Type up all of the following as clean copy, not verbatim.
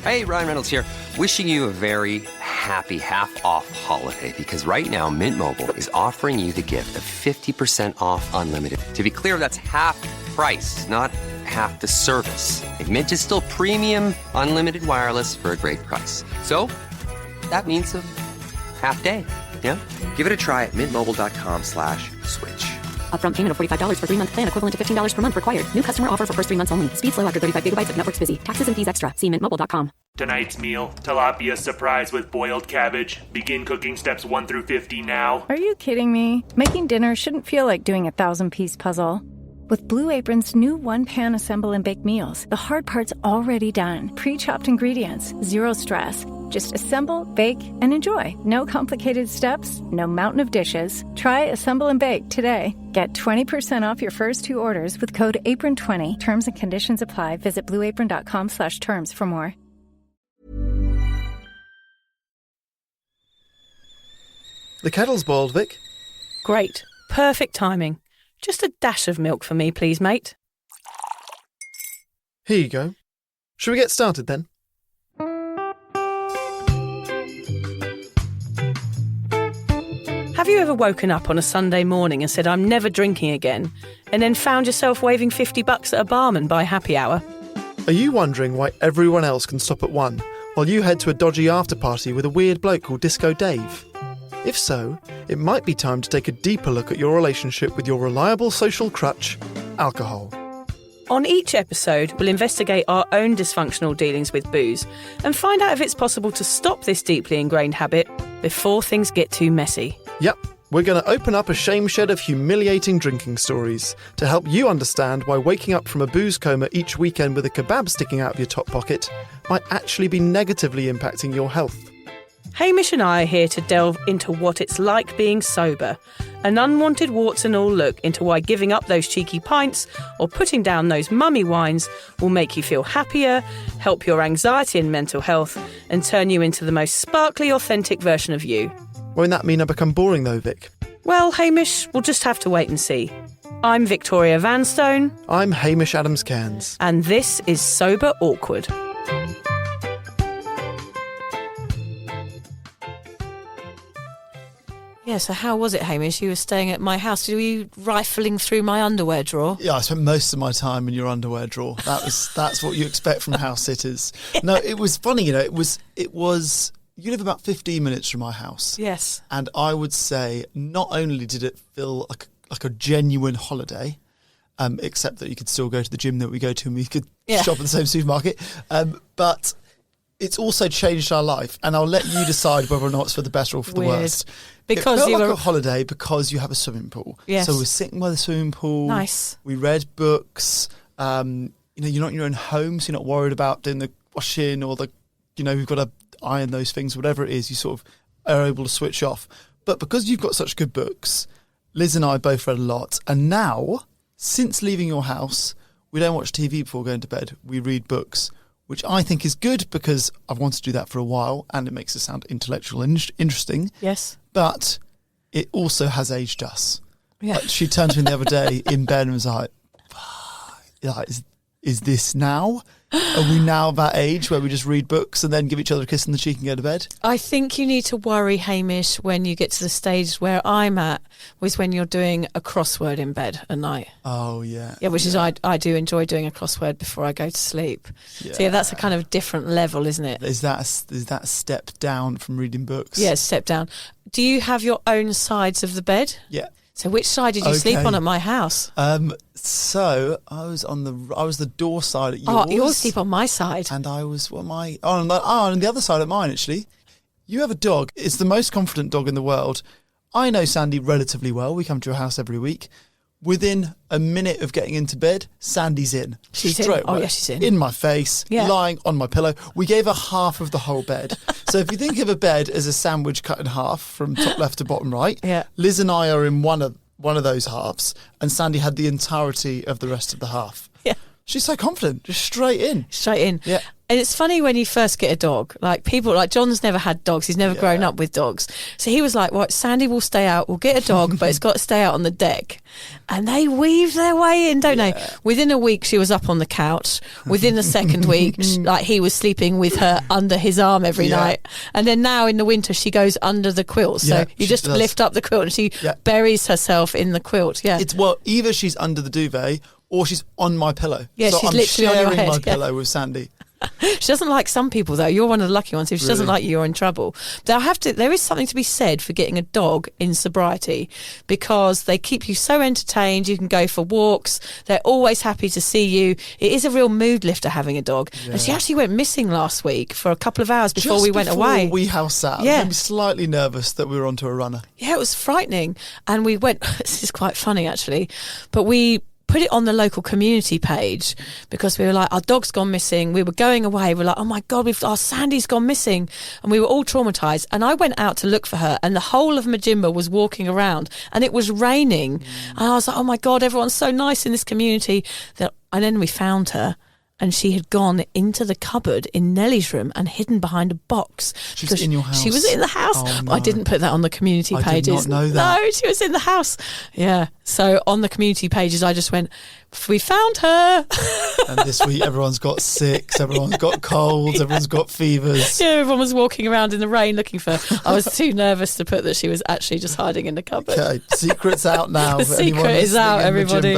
Hey, Ryan Reynolds here. Wishing you a very happy half-off holiday because right now Mint Mobile is offering you the gift of 50% off unlimited. To be clear, that's half price, not half the service. Like, Mint is still premium unlimited wireless for a great price. So that means a half day. Yeah? Give it a try at mintmobile.com/switch. Upfront payment of $45 for 3-month plan equivalent to $15 per month required. New customer offer for first 3 months only. Speed slow after 35 gigabytes if network's busy. Taxes and fees extra. See mintmobile.com. Tonight's meal, tilapia surprise with boiled cabbage. Begin cooking steps 1 through 50 now. Are you kidding me? Making dinner shouldn't feel like doing a 1,000-piece puzzle. With Blue Apron's new one-pan assemble and bake meals, the hard part's already done. Pre-chopped ingredients, zero stress. Just assemble, bake, and enjoy. No complicated steps, no mountain of dishes. Try Assemble and Bake today. Get 20% off your first 2 orders with code APRON20. Terms and conditions apply. Visit blueapron.com/terms for more. The kettle's boiled, Vic. Great. Perfect timing. Just a dash of milk for me, please, mate. Here you go. Shall we get started then? Have you ever woken up on a Sunday morning and said, I'm never drinking again, and then found yourself waving $50 at a barman by happy hour? Are you wondering why everyone else can stop at 1 while you head to a dodgy after-party with a weird bloke called Disco Dave? If so, it might be time to take a deeper look at your relationship with your reliable social crutch, alcohol. On each episode, we'll investigate our own dysfunctional dealings with booze and find out if it's possible to stop this deeply ingrained habit before things get too messy. Yep, we're going to open up a shame shed of humiliating drinking stories to help you understand why waking up from a booze coma each weekend with a kebab sticking out of your top pocket might actually be negatively impacting your health. Hamish and I are here to delve into what it's like being sober, an unwanted warts and all look into why giving up those cheeky pints or putting down those mummy wines will make you feel happier, help your anxiety and mental health, and turn you into the most sparkly, authentic version of you. Won't that mean I become boring though, Vic? Well, Hamish, we'll just have to wait and see. I'm Victoria Vanstone. I'm Hamish Adams-Cairns. And this is Sober Awkward. Yeah, so how was it, Hamish? You were staying at my house. Were you rifling through my underwear drawer? Yeah, I spent most of my time in your underwear drawer. That's what you expect from house sitters. No, it was funny, it was you live about 15 minutes from my house. Yes. And I would say not only did it feel like a genuine holiday, except that you could still go to the gym that we go to and we could shop at the same supermarket, but it's also changed our life, and I'll let you decide whether or not it's for the better or for the worst. Because it felt like a holiday because you have a swimming pool. Yes. So we're sitting by the swimming pool. Nice. We read books. You're not in your own home, so you're not worried about doing the washing or we've got to iron those things, whatever it is. You sort of are able to switch off. But because you've got such good books, Liz and I both read a lot. And now, since leaving your house, we don't watch TV before going to bed. We read books, which I think is good because I've wanted to do that for a while and it makes it sound intellectual and interesting. Yes. But it also has aged us. Yeah. Like, she turned to me the other day in bed and was like, is this now? Are we now that age where we just read books and then give each other a kiss on the cheek and go to bed? I think you need to worry, Hamish, when you get to the stage where I'm at, was when you're doing a crossword in bed at night. Oh, yeah. Yeah, which is I do enjoy doing a crossword before I go to sleep. Yeah. So, that's a kind of different level, isn't it? Is that a step down from reading books? Yeah, step down. Do you have your own sides of the bed? Yeah. So which side did you sleep on at my house? So I was the door side at yours. Oh, you all sleep on my side. And I was on the other side at mine, actually. You have a dog. It's the most confident dog in the world. I know Sandy relatively well. We come to your house every week. Within a minute of getting into bed, Sandy's in. She's straight in. away. Oh, yeah, she's in. In my face, lying on my pillow. We gave her half of the whole bed. So if you think of a bed as a sandwich cut in half from top left to bottom right, Liz and I are in one of those halves, and Sandy had the entirety of the rest of the half. Yeah. She's so confident, just straight in. Yeah. And it's funny when you first get a dog, like people, like John's never had dogs. He's never grown up with dogs. So he was like, well, Sandy will stay out. We'll get a dog, but it's got to stay out on the deck. And they weave their way in, don't they? Within a week, she was up on the couch. Within the second week, like he was sleeping with her under his arm every night. And then now in the winter, she goes under the quilt. So you just lift up the quilt and she buries herself in the quilt. Yeah. It's, well, either she's under the duvet or she's on my pillow. Yeah, so she's I'm literally on your sharing head. my pillow with Sandy. She doesn't like some people, though. You're one of the lucky ones. If she doesn't like you, you're in trouble. But there is something to be said for getting a dog in sobriety, because they keep you so entertained. You can go for walks. They're always happy to see you. It is a real mood lifter having a dog. And she actually went missing last week for a couple of hours before we went away. We house sat. I made me slightly nervous that we were onto a runner. Yeah, it was frightening. And we went, this is quite funny actually, but we put it on the local community page because we were like, our dog's gone missing. We were going away. We're like, oh my God, our Sandy's gone missing. And we were all traumatised. And I went out to look for her and the whole of Majimba was walking around and it was raining. And I was like, oh my God, everyone's so nice in this community. And then we found her. And she had gone into the cupboard in Nellie's room and hidden behind a box. She was in your house? She was in the house. Oh, no. I didn't put that on the community pages. I did not know that. No, she was in the house. Yeah. So on the community pages, I just went, we found her. And this week, everyone's got sick, everyone's got colds, everyone's got fevers. Yeah, everyone was walking around in the rain looking for her. I was too nervous to put that she was actually just hiding in the cupboard. Okay, secret's out now. The secret is out, everybody.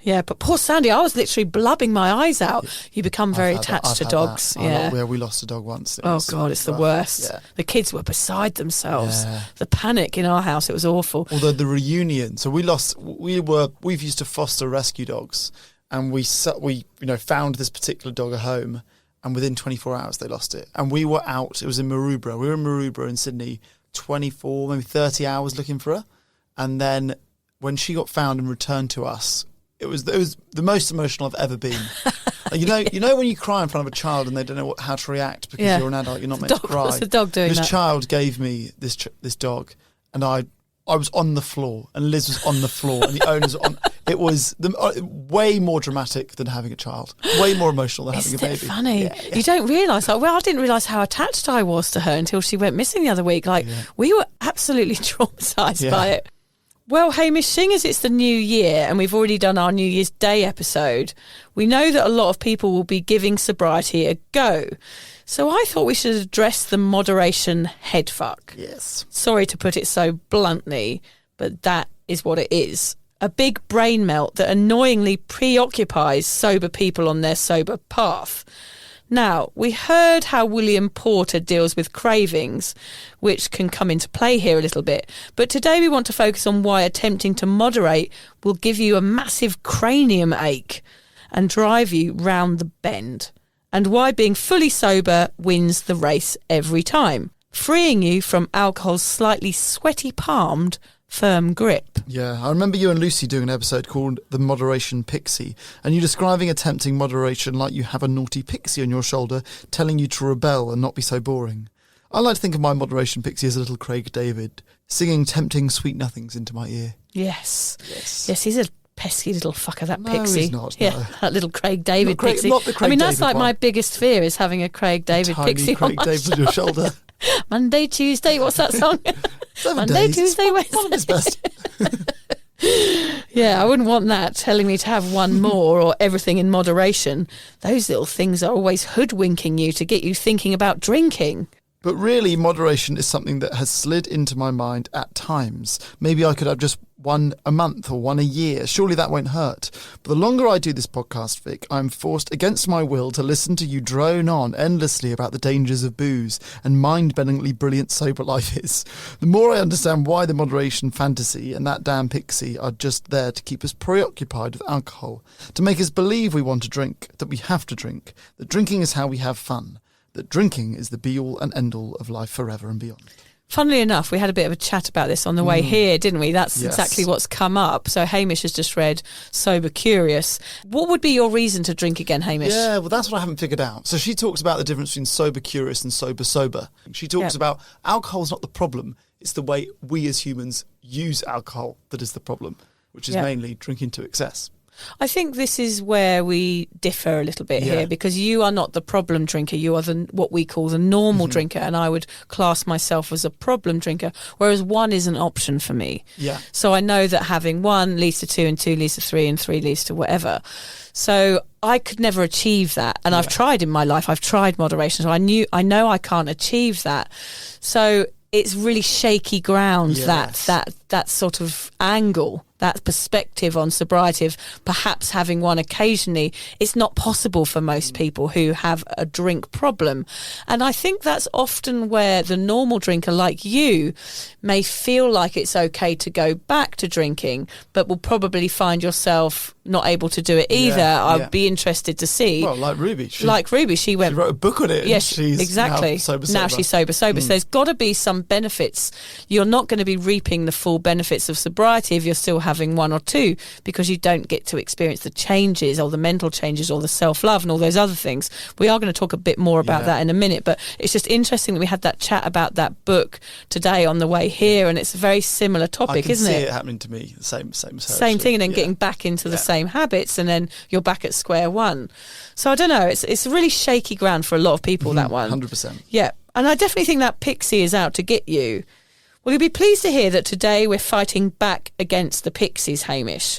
Yeah, but poor Sandy, I was literally blubbing my eyes out. You become very attached to dogs. Yeah, we lost a dog once. God, it's the worst. Yeah. The kids were beside themselves. Yeah. The panic in our house, it was awful. Although the reunion, so we've used to foster rescue dogs, and we found this particular dog a home, and within 24 hours they lost it. And we were out. It was in Maroubra. We were in Maroubra in Sydney, 24, maybe 30 hours looking for her, and then when she got found and returned to us, it was the most emotional I've ever been. You know when you cry in front of a child and they don't know how to react because you're an adult, you're not meant to cry. What's the dog doing? This child gave me this dog, and I was on the floor, and Liz was on the floor, and the owners were on. It was way more dramatic than having a child, way more emotional than having a baby. Isn't it funny? Yeah. You don't realise. I didn't realise how attached I was to her until she went missing the other week. We were absolutely traumatised by it. Well, Hamish, seeing as it's the new year and we've already done our New Year's Day episode, we know that a lot of people will be giving sobriety a go. So I thought we should address the moderation headfuck. Yes. Sorry to put it so bluntly, but that is what it is. A big brain melt that annoyingly preoccupies sober people on their sober path. Now, we heard how William Porter deals with cravings, which can come into play here a little bit. But today we want to focus on why attempting to moderate will give you a massive cranium ache and drive you round the bend. And why being fully sober wins the race every time, freeing you from alcohol's slightly sweaty-palmed firm grip. Yeah, I remember you and Lucy doing an episode called The Moderation Pixie, and you describing attempting moderation like you have a naughty pixie on your shoulder telling you to rebel and not be so boring. I like to think of my moderation pixie as a little Craig David, singing tempting sweet nothings into my ear. Yes, he's a pesky little fucker, that no, pixie. He's not, yeah, no. That little Craig David pixie. Not the Craig that's David like one. My biggest fear is having a Craig David pixie Craig on my David on your shoulder. Monday, Tuesday, what's that song? 7 Monday, days. Tuesday, Wednesday. One of his best. Yeah, I wouldn't want that telling me to have one more or everything in moderation. Those little things are always hoodwinking you to get you thinking about drinking. But really, moderation is something that has slid into my mind at times. Maybe I could have just one a month or one a year. Surely that won't hurt. But the longer I do this podcast, Vic, I'm forced against my will to listen to you drone on endlessly about the dangers of booze and mind-bendingly brilliant sober life is. The more I understand why the moderation fantasy and that damn pixie are just there to keep us preoccupied with alcohol, to make us believe we want to drink, that we have to drink, that drinking is how we have fun, that drinking is the be-all and end-all of life forever and beyond. Funnily enough, we had a bit of a chat about this on the way here, didn't we? That's Yes. exactly what's come up. So Hamish has just read Sober Curious. What would be your reason to drink again, Hamish? Yeah, well, that's what I haven't figured out. So she talks about the difference between sober curious and sober. She talks about alcohol's not the problem. It's the way we as humans use alcohol that is the problem, which is mainly drinking to excess. I think this is where we differ a little bit here, because you are not the problem drinker. You are what we call the normal drinker, and I would class myself as a problem drinker, whereas one is an option for me. Yeah. So I know that having 1 leads to 2 and 2 leads to 3 and 3 leads to whatever. So I could never achieve that. And I've tried in my life. I've tried moderation. So I know I can't achieve that. So it's really shaky ground, that sort of angle, that perspective on sobriety of perhaps having one occasionally. It's not possible for most people who have a drink problem. And I think that's often where the normal drinker like you may feel like it's okay to go back to drinking, but will probably find yourself not able to do it either. I'd be interested to see. Well, like Ruby. She went... She wrote a book on it. Yes, she's exactly. Now she's sober. So there's got to be some benefits. You're not going to be reaping the full benefits of sobriety if you're still having 1 or 2, because you don't get to experience the changes or the mental changes or the self-love and all those other things. We are going to talk a bit more about that in a minute, but it's just interesting that we had that chat about that book today on the way here, and it's a very similar topic, isn't it? I can see it happening to me, same as her. Same thing, and then getting back into the same habits, and then you're back at square one. So I don't know, it's really shaky ground for a lot of people, that one. 100%. Yeah, and I definitely think that pixie is out to get you. Well, you'll be pleased to hear that today we're fighting back against the pixies, Hamish.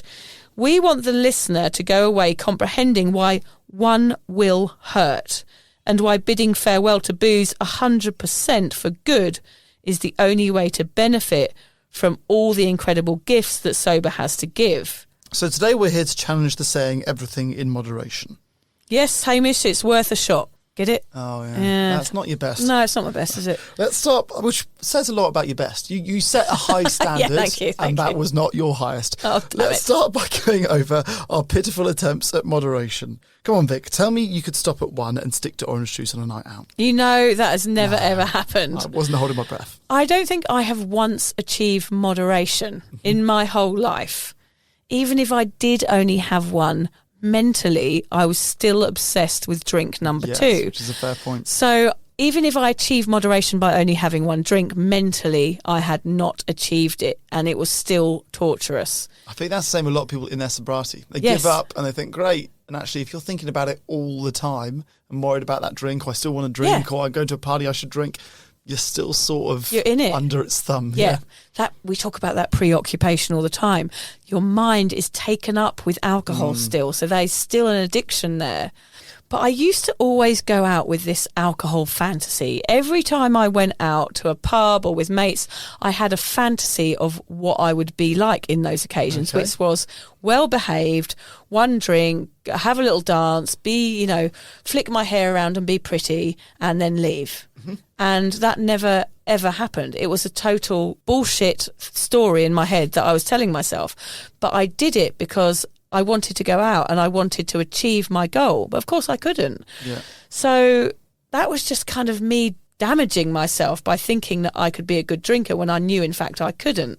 We want the listener to go away comprehending why one will hurt, and why bidding farewell to booze 100% for good is the only way to benefit from all the incredible gifts that sober has to give. So today we're here to challenge the saying, everything in moderation. Yes, Hamish, it's worth a shot. Get it? Oh, yeah. That's not your best. No, it's not my best, is it? Let's start, which says a lot about your best. You set a high standard, thank you, and that was not your highest. Oh, Let's start by going over our pitiful attempts at moderation. Come on, Vic, tell me you could stop at 1 and stick to orange juice on a night out. You know that has never, ever happened. I wasn't holding my breath. I don't think I have once achieved moderation in my whole life. Even if I did only have 1, mentally, I was still obsessed with drink number 2. Which is a fair point. So even if I achieved moderation by only having 1 drink, mentally, I had not achieved it, and it was still torturous. I think that's the same with a lot of people in their sobriety. They give up and they think, great. And actually, if you're thinking about it all the time and worried about that drink, or I still want to drink, or I go to a party, I should drink, you're still sort of you're in it. Under its thumb. Yeah. That we talk about that preoccupation all the time. Your mind is taken up with alcohol still, so there's still an addiction there. But I used to always go out with this alcohol fantasy. Every time I went out to a pub or with mates, I had a fantasy of what I would be like in those occasions, which was well behaved, 1 drink, have a little dance, flick my hair around and be pretty, and then leave. And that never ever happened. It was a total bullshit story in my head that I was telling myself. But I did it because I wanted to go out and I wanted to achieve my goal. But of course I couldn't. Yeah. So that was just kind of me damaging myself by thinking that I could be a good drinker when I knew, in fact, I couldn't.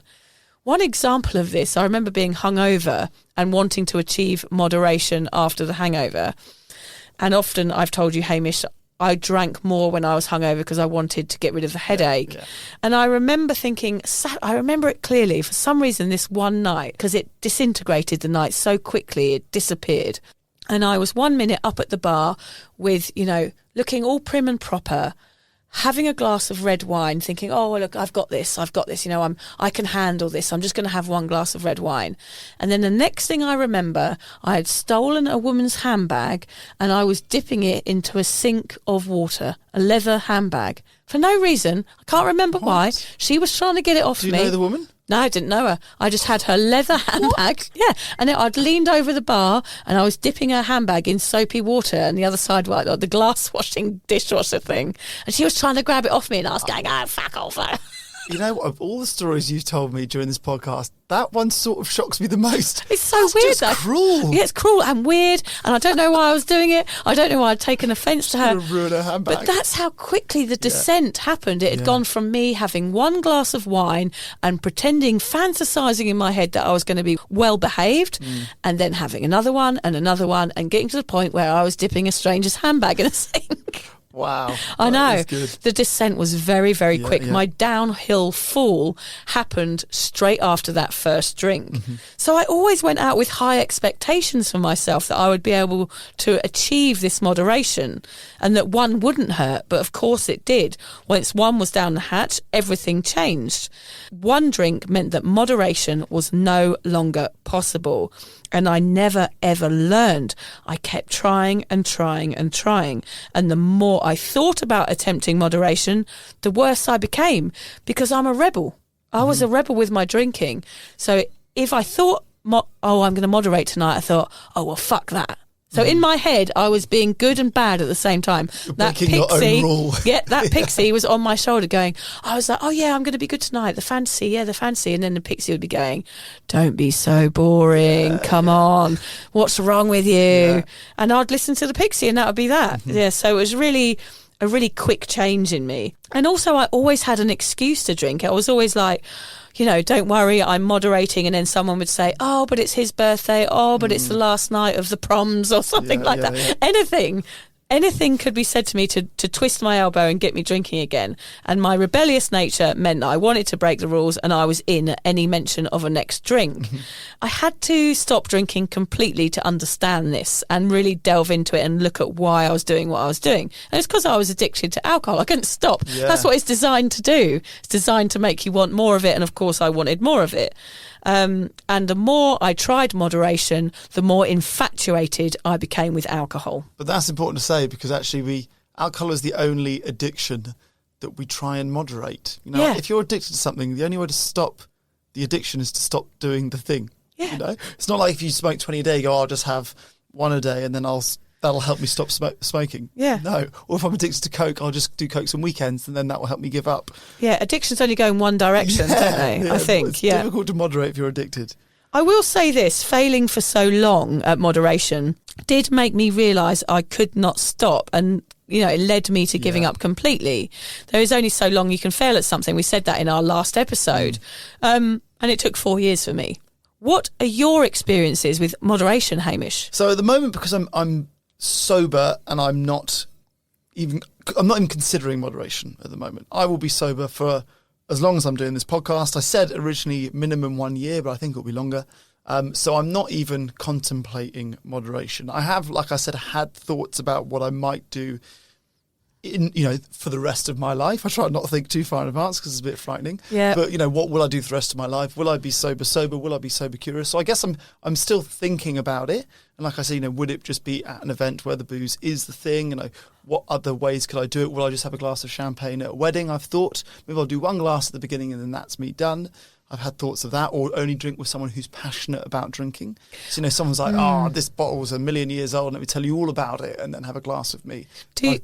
One example of this, I remember being hungover and wanting to achieve moderation after the hangover. And often I've told you, Hamish, I drank more when I was hungover because I wanted to get rid of the headache. Yeah. And I remember thinking, I remember it clearly, for some reason this one night, because it disintegrated the night so quickly, it disappeared. And I was 1 minute up at the bar with, looking all prim and proper, having a glass of red wine, thinking, oh, well, look, I've got this, I can handle this, I'm just going to have 1 glass of red wine. And then the next thing I remember, I had stolen a woman's handbag and I was dipping it into a sink of water, a leather handbag, for no reason. I can't remember why. She was trying to get it off me. Do you know the woman? No, I didn't know her. I just had her leather handbag. Yeah. And I'd leaned over the bar and I was dipping her handbag in soapy water, and the other side was like the glass washing dishwasher thing. And she was trying to grab it off me and I was going, oh, fuck off. You know what? Of all the stories you've told me during this podcast, that one sort of shocks me the most. It's so weird, though. Cruel. Yeah, it's cruel and weird, and I don't know why I was doing it. I don't know why I'd taken offence to her. Ruin her handbag. But that's how quickly the descent happened. It had gone from me having 1 glass of wine and pretending, fantasising in my head that I was going to be well behaved, and then having another one, and getting to the point where I was dipping a stranger's handbag in a sink. Wow. I know. That is good. The descent was very, very quick. yeah. My downhill fall happened straight after that first drink. Mm-hmm. So I always went out with high expectations for myself that I would be able to achieve this moderation and that one wouldn't hurt. But of course it did. Once one was down the hatch, everything changed. One drink meant that moderation was no longer possible. And I never, ever learned. I kept trying and trying and trying. And the more I thought about attempting moderation, the worse I became because I'm a rebel. I was a rebel with my drinking. So if I thought, I'm going to moderate tonight, I thought, oh, well, fuck that. So in my head, I was being good and bad at the same time. That breaking your own rule. that pixie was on my shoulder going, I was like, oh yeah, I'm going to be good tonight. The fantasy. And then the pixie would be going, don't be so boring. Come on. What's wrong with you? Yeah. And I'd listen to the pixie and that would be that. Mm-hmm. Yeah. So it was really a really quick change in me. And also I always had an excuse to drink. I was always like, don't worry, I'm moderating. And then someone would say, oh, but it's his birthday. Oh, but it's the last night of the proms or something like that. Yeah. Anything could be said to me to twist my elbow and get me drinking again. And my rebellious nature meant that I wanted to break the rules and I was in at any mention of a next drink. I had to stop drinking completely to understand this and really delve into it and look at why I was doing what I was doing. And it's because I was addicted to alcohol. I couldn't stop. Yeah. That's what it's designed to do. It's designed to make you want more of it. And of course, I wanted more of it. And the more I tried moderation, the more infatuated I became with alcohol. But that's important to say because actually alcohol is the only addiction that we try and moderate. If you're addicted to something, the only way to stop the addiction is to stop doing the thing. Yeah. It's not like if you smoke 20 a day, you go, I'll just have one a day and then that'll help me stop smoking. Yeah. No. Or if I'm addicted to Coke, I'll just do Cokes on weekends and then that will help me give up. Yeah, addictions only go in one direction, don't they? I think. It's difficult to moderate if you're addicted. I will say this, failing for so long at moderation did make me realise I could not stop and, it led me to giving up completely. There is only so long you can fail at something. We said that in our last episode. And it took 4 years for me. What are your experiences with moderation, Hamish? So at the moment, because I'm sober and I'm not even considering moderation at the moment. I will be sober for as long as I'm doing this podcast. I said originally minimum 1 year, but I think it'll be longer. So I'm not even contemplating moderation. I have, like I said, had thoughts about what I might do for the rest of my life. I try not to think too far in advance because it's a bit frightening. Yeah. But, what will I do for the rest of my life? Will I be sober? Will I be sober curious? So I guess I'm still thinking about it. And like I say, would it just be at an event where the booze is the thing? What other ways could I do it? Will I just have a glass of champagne at a wedding? I've thought maybe I'll do one glass at the beginning and then that's me done. I've had thoughts of that, or only drink with someone who's passionate about drinking. So, someone's like, this bottle's 1,000,000 years old, let me tell you all about it, and then have a glass with me. I've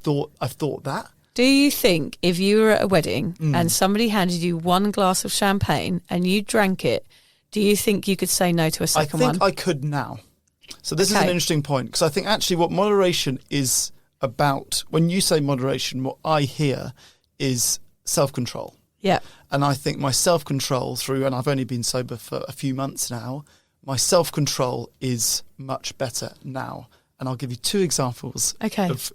thought that. Do you think if you were at a wedding and somebody handed you one glass of champagne and you drank it, do you think you could say no to a second one? I think I could now. So this is an interesting point, because I think actually what moderation is about, when you say moderation, what I hear is self-control. Yeah. And I think my self-control and I've only been sober for a few months now, my self-control is much better now. And I'll give you 2 examples that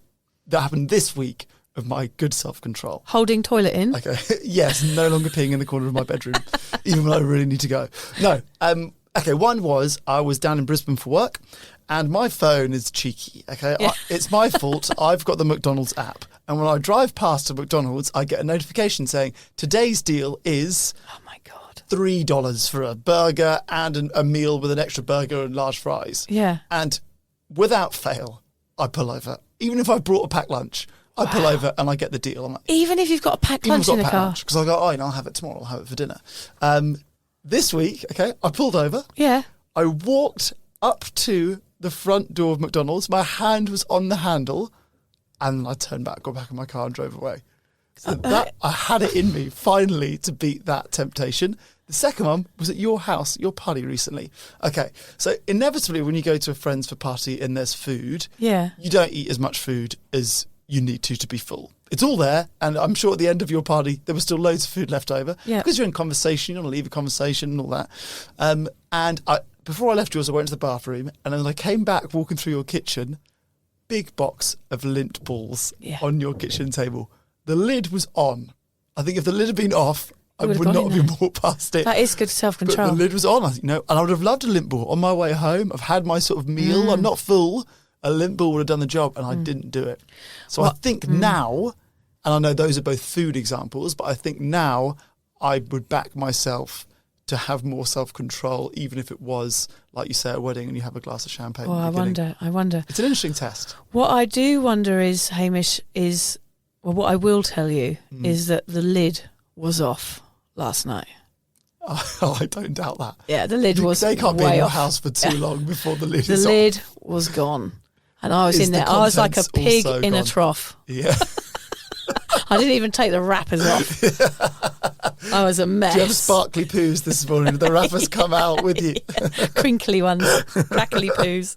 happened this week of my good self-control. Holding toilet in? Okay. Yes, no longer peeing in the corner of my bedroom, even when I really need to go. No. One was I was down in Brisbane for work and my phone is cheeky. Okay. Yeah. It's my fault. I've got the McDonald's app. And when I drive past a McDonald's, I get a notification saying, today's deal is $3 for a burger and a meal with an extra burger and large fries. Yeah. And without fail, I pull over. Even if I brought a packed lunch, I pull over and I get the deal. I'm like, even if you've got a packed lunch in the car? Because I go, I'll have it tomorrow. I'll have it for dinner. This week, I pulled over. Yeah. I walked up to the front door of McDonald's. My hand was on the handle. And I turned back, got back in my car and drove away. So I had it in me, finally, to beat that temptation. The second one was at your house, your party recently. Okay, so inevitably when you go to a friend's for party and there's food, you don't eat as much food as you need to be full. It's all there, and I'm sure at the end of your party there was still loads of food left over. Yeah. Because you're in conversation, you don't want to leave a conversation and all that. Before I left yours, I went to the bathroom, and then I came back walking through your kitchen, big box of lint balls Yeah. on your kitchen table. The lid was on. I think if the lid had been off, I would would have not gone have in been walked past it. That is good But self-control. the lid was on, and I would have loved a lint ball on my way home. I've had my sort of meal. I'm not full. A lint ball would have done the job, and I didn't do it. So I think now, and I know those are both food examples, but I think now I would back myself to have more self-control, even if it was, like you say, at a wedding and you have a glass of champagne. Oh, at the beginning. I wonder. It's an interesting test. What I do wonder is, Hamish, what I will tell you is that the lid was off last night. Oh, I don't doubt that. Yeah, the lid was They can't be way in your off. house for too long before the lid The is lid was gone. And I was Is in the there. I was like a contents pig also in a gone? trough. on. Yeah. I didn't even take the wrappers off. I was a mess. Do you have sparkly poos this morning? The wrappers come out with you. Crinkly ones, crackly poos.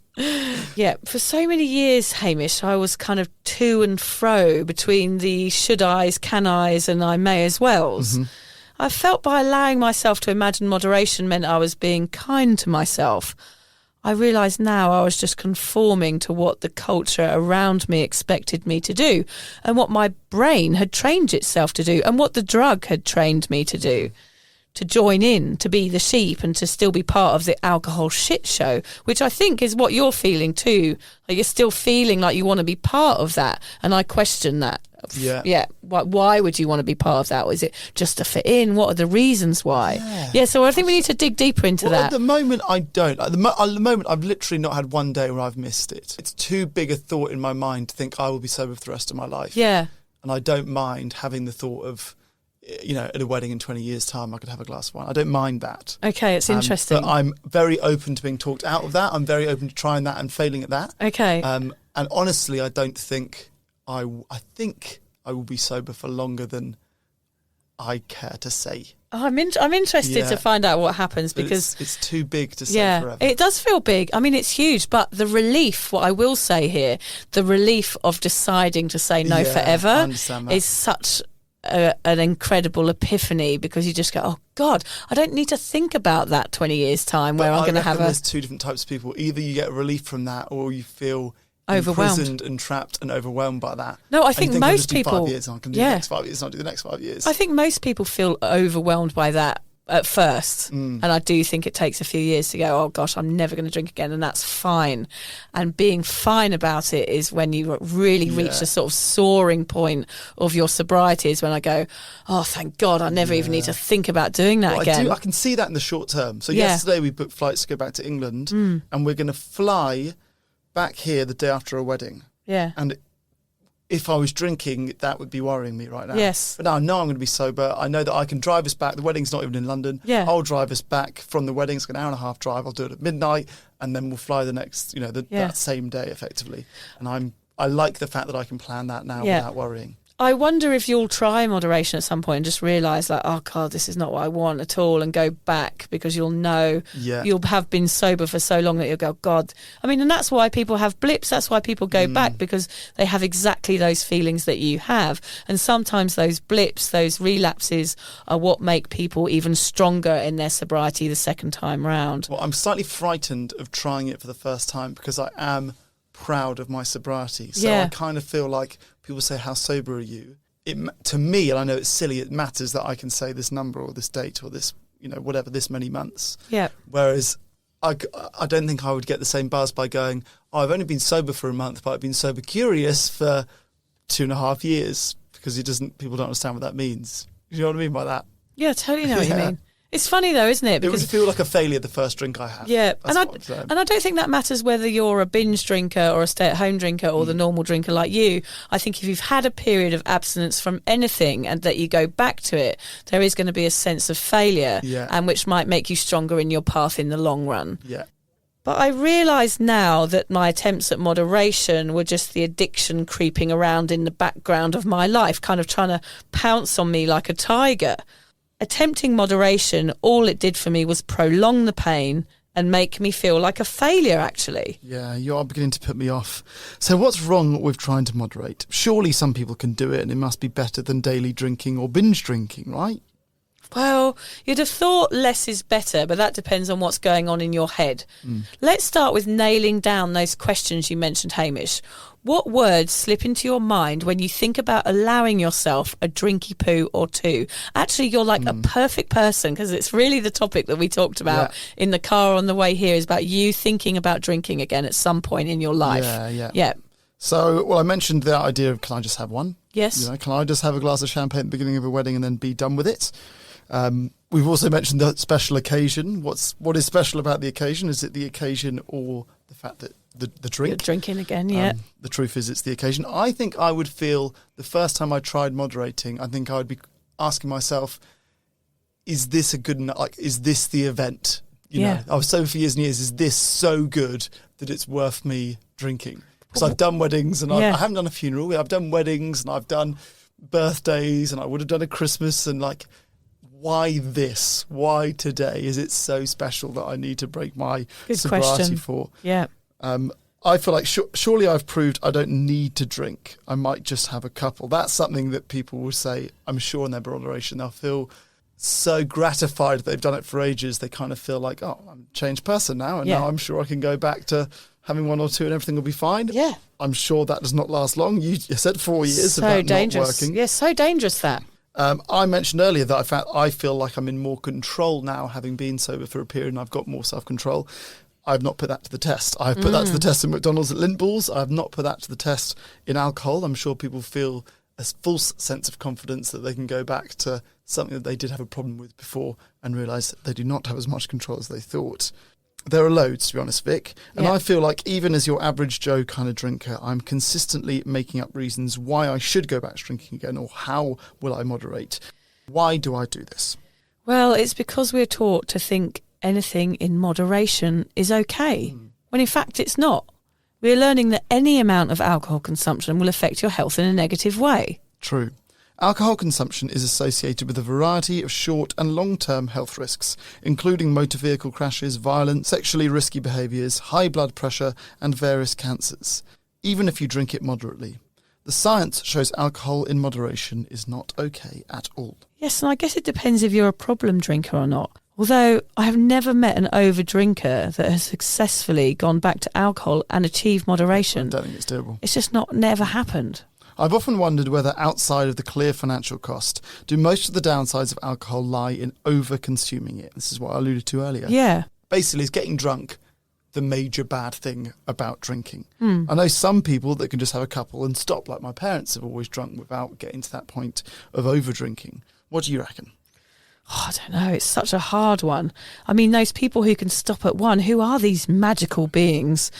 Yeah, for so many years, Hamish, I was kind of to and fro between the should I's, can I's, and I may as well's. I felt by allowing myself to imagine moderation meant I was being kind to myself. I realise now I was just conforming to what the culture around me expected me to do, and what my brain had trained itself to do, and what the drug had trained me to do. To join in, to be the sheep, and to still be part of the alcohol shit show, which I think is what you're feeling too. Like you're still feeling like you want to be part of that, and I question that. Yeah. Why would you want to be part of that? Or is it just to fit in? What are the reasons why? Yeah. So I think we need to dig deeper into Well, that. at the moment, I don't. At the moment, I've literally not had one day where I've missed it. It's too big a thought in my mind to think I will be sober for the rest of my life. Yeah. And I don't mind having the thought of, at a wedding in 20 years' time, I could have a glass of wine. I don't mind that. Okay, it's interesting. But I'm very open to being talked out of that. I'm very open to trying that and failing at that. Okay. And honestly, I don't think I think I will be sober for longer than I care to say. I'm interested Yeah. to find out what happens But because it's too big to say forever. it does feel big. I mean, it's huge, but the relief, what I will say here, the relief of deciding to say no Yeah, forever I understand that. is such an incredible epiphany, because you just go, oh God, I don't need to think about that 20 years time where But I'm I going to reckon have there's two different types of people. Either you get relief from that, or you feel Overwhelmed. imprisoned and trapped and overwhelmed by that. No, I And think you I'll most just do people- 5 years, and I can do yeah. the next 5 years, and I'll do the next 5 years. I think most people feel overwhelmed by that at first. And I do think it takes a few years to go, oh gosh, I'm never going to drink again. And that's fine. And being fine about it is when you really reach the sort of soaring point of your sobriety, is when I go, oh, thank God, I never even need to think about doing that Well, again. I can see that in the short term. So Yeah. yesterday we booked flights to go back to England, and we're going to fly back here the day after a wedding. Yeah. And if I was drinking, that would be worrying me right now. Yes. But now I know I'm going to be sober. I know that I can drive us back. The wedding's not even in London. Yeah. I'll drive us back from the wedding. It's an hour and a half drive. I'll do it at midnight, and then we'll fly the next, that same day effectively. And I like the fact that I can plan that now without worrying. I wonder if you'll try moderation at some point and just realise, like, oh God, this is not what I want at all, and go back, because you'll know you'll have been sober for so long that you'll go, God. I mean, and that's why people have blips. That's why people go back, because they have exactly those feelings that you have. And sometimes those blips, those relapses, are what make people even stronger in their sobriety the second time round. Well, I'm slightly frightened of trying it for the first time, because I am proud of my sobriety. So I kind of feel like people say, how sober are you? To me, and I know it's silly, it matters that I can say this number or this date or this, whatever, this many months. Yeah. Whereas I don't think I would get the same buzz by going, oh, I've only been sober for a month, but I've been sober curious for 2.5 years, because people don't understand what that means. You know what I mean by that? Yeah, I totally know what you mean. It's funny though, isn't it? It would feel like a failure the first drink I have. Yeah, That's and what I'm saying. I don't think that matters whether you're a binge drinker or a stay-at-home drinker or the normal drinker like you. I think if you've had a period of abstinence from anything and that you go back to it, there is going to be a sense of failure, and which might make you stronger in your path in the long run. Yeah. But I realise now that my attempts at moderation were just the addiction creeping around in the background of my life, kind of trying to pounce on me like a tiger. Attempting moderation, all it did for me was prolong the pain and make me feel like a failure, actually. Yeah, you are beginning to put me off. So what's wrong with trying to moderate? Surely some people can do it, and it must be better than daily drinking or binge drinking, right? Well, you'd have thought less is better, but that depends on what's going on in your head. Let's start with nailing down those questions you mentioned, Hamish. What words slip into your mind when you think about allowing yourself a drinky poo or two? Actually, you're like a perfect person, because it's really the topic that we talked about in the car on the way here, is about you thinking about drinking again at some point in your life. Yeah. So, well, I mentioned the idea of, can I just have one? Yes. You know, can I just have a glass of champagne at the beginning of a wedding and then be done with it? We've also mentioned the special occasion. What is special about the occasion? Is it the occasion or the fact that the drink? You're drinking again, yeah. The truth is it's the occasion. I think I would feel the first time I tried moderating, I think I would be asking myself, is this a good enough, like, is this the event? You know, I was sober for years and years. Is this so good that it's worth me drinking? Because I've done weddings and I haven't done a funeral. I've done weddings and I've done birthdays and I would have done a Christmas, and like, why this? Why today? Is it so special that I need to break my sobriety for? Yeah. I feel like surely I've proved I don't need to drink. I might just have a couple. That's something that people will say, I'm sure, in their moderation. They'll feel so gratified they've done it for ages. They kind of feel like, oh, I'm a changed person now, and now I'm sure I can go back to having one or two and everything will be fine. Yeah. I'm sure that does not last long. You said 4 years of that dangerous. not working. Yeah, so dangerous that. I mentioned earlier that I feel like I'm in more control now, having been sober for a period, and I've got more self-control. I've not put that to the test. I've put that to the test in McDonald's at Lint Balls. I've not put that to the test in alcohol. I'm sure people feel a false sense of confidence that they can go back to something that they did have a problem with before and realise that they do not have as much control as they thought. There are loads, to be honest, Vic. And I feel like even as your average Joe kind of drinker, I'm consistently making up reasons why I should go back to drinking again, or how will I moderate. Why do I do this? Well, it's because we're taught to think anything in moderation is okay, when in fact it's not. We're learning that any amount of alcohol consumption will affect your health in a negative way. True. Alcohol consumption is associated with a variety of short and long-term health risks, including motor vehicle crashes, violent, sexually risky behaviours, high blood pressure, and various cancers, even if you drink it moderately. The science shows alcohol in moderation is not okay at all. Yes, and I guess it depends if you're a problem drinker or not. Although I have never met an over-drinker that has successfully gone back to alcohol and achieved moderation. I don't think it's doable. It's just never happened. I've often wondered whether, outside of the clear financial cost, do most of the downsides of alcohol lie in over-consuming it? This is what I alluded to earlier. Yeah. Basically, is getting drunk the major bad thing about drinking? I know some people that can just have a couple and stop, like my parents have always drunk without getting to that point of over-drinking. What do you reckon? Oh, I don't know. It's such a hard one. I mean, those people who can stop at one, who are these magical beings?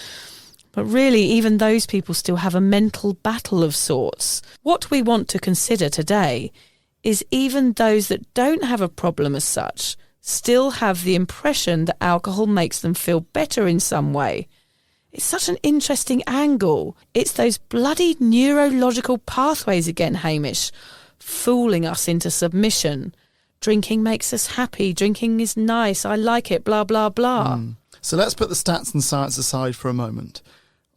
But really, even those people still have a mental battle of sorts. What we want to consider today is even those that don't have a problem as such still have the impression that alcohol makes them feel better in some way. It's such an interesting angle. It's those bloody neurological pathways again, Hamish, fooling us into submission. Drinking makes us happy. Drinking is nice. I like it, blah, blah, blah. So let's put the stats and science aside for a moment.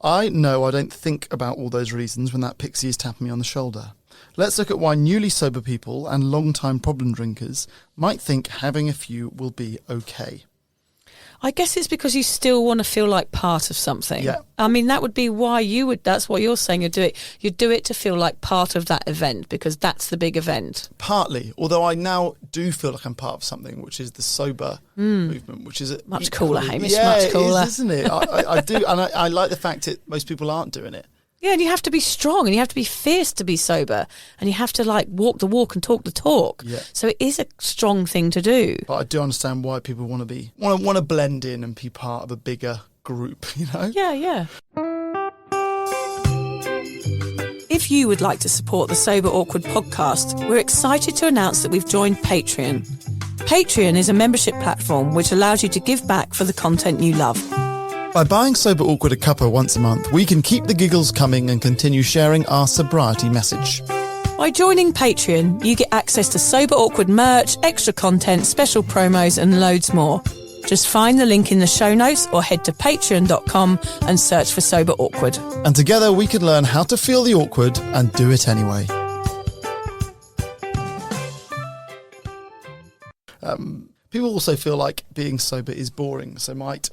I know I don't think about all those reasons when that pixie is tapping me on the shoulder. Let's look at why newly sober people and long-time problem drinkers might think having a few will be okay. I guess it's because you still want to feel like part of something. Yeah. I mean, that would be why you would, that's what you're saying, you'd do it. You'd do it to feel like part of that event, because that's the big event. Partly, although I now do feel like I'm part of something, which is the sober movement, which is much cooler, Hamish, yeah, much cooler. it is, isn't it? I do, and I like the fact that most people aren't doing it. Yeah, and you have to be strong and you have to be fierce to be sober, and you have to like walk the walk and talk the talk. Yeah. So it is a strong thing to do. But I do understand why people want to blend in and be part of a bigger group, you know? Yeah, yeah. If you would like to support the Sober Awkward podcast, we're excited to announce that we've joined Patreon. Patreon is a membership platform which allows you to give back for the content you love. By buying Sober Awkward a cuppa once a month, we can keep the giggles coming and continue sharing our sobriety message. By joining Patreon, you get access to Sober Awkward merch, extra content, special promos and loads more. Just find the link in the show notes or head to patreon.com and search for Sober Awkward. And together we can learn how to feel the awkward and do it anyway. People also feel like being sober is boring, so might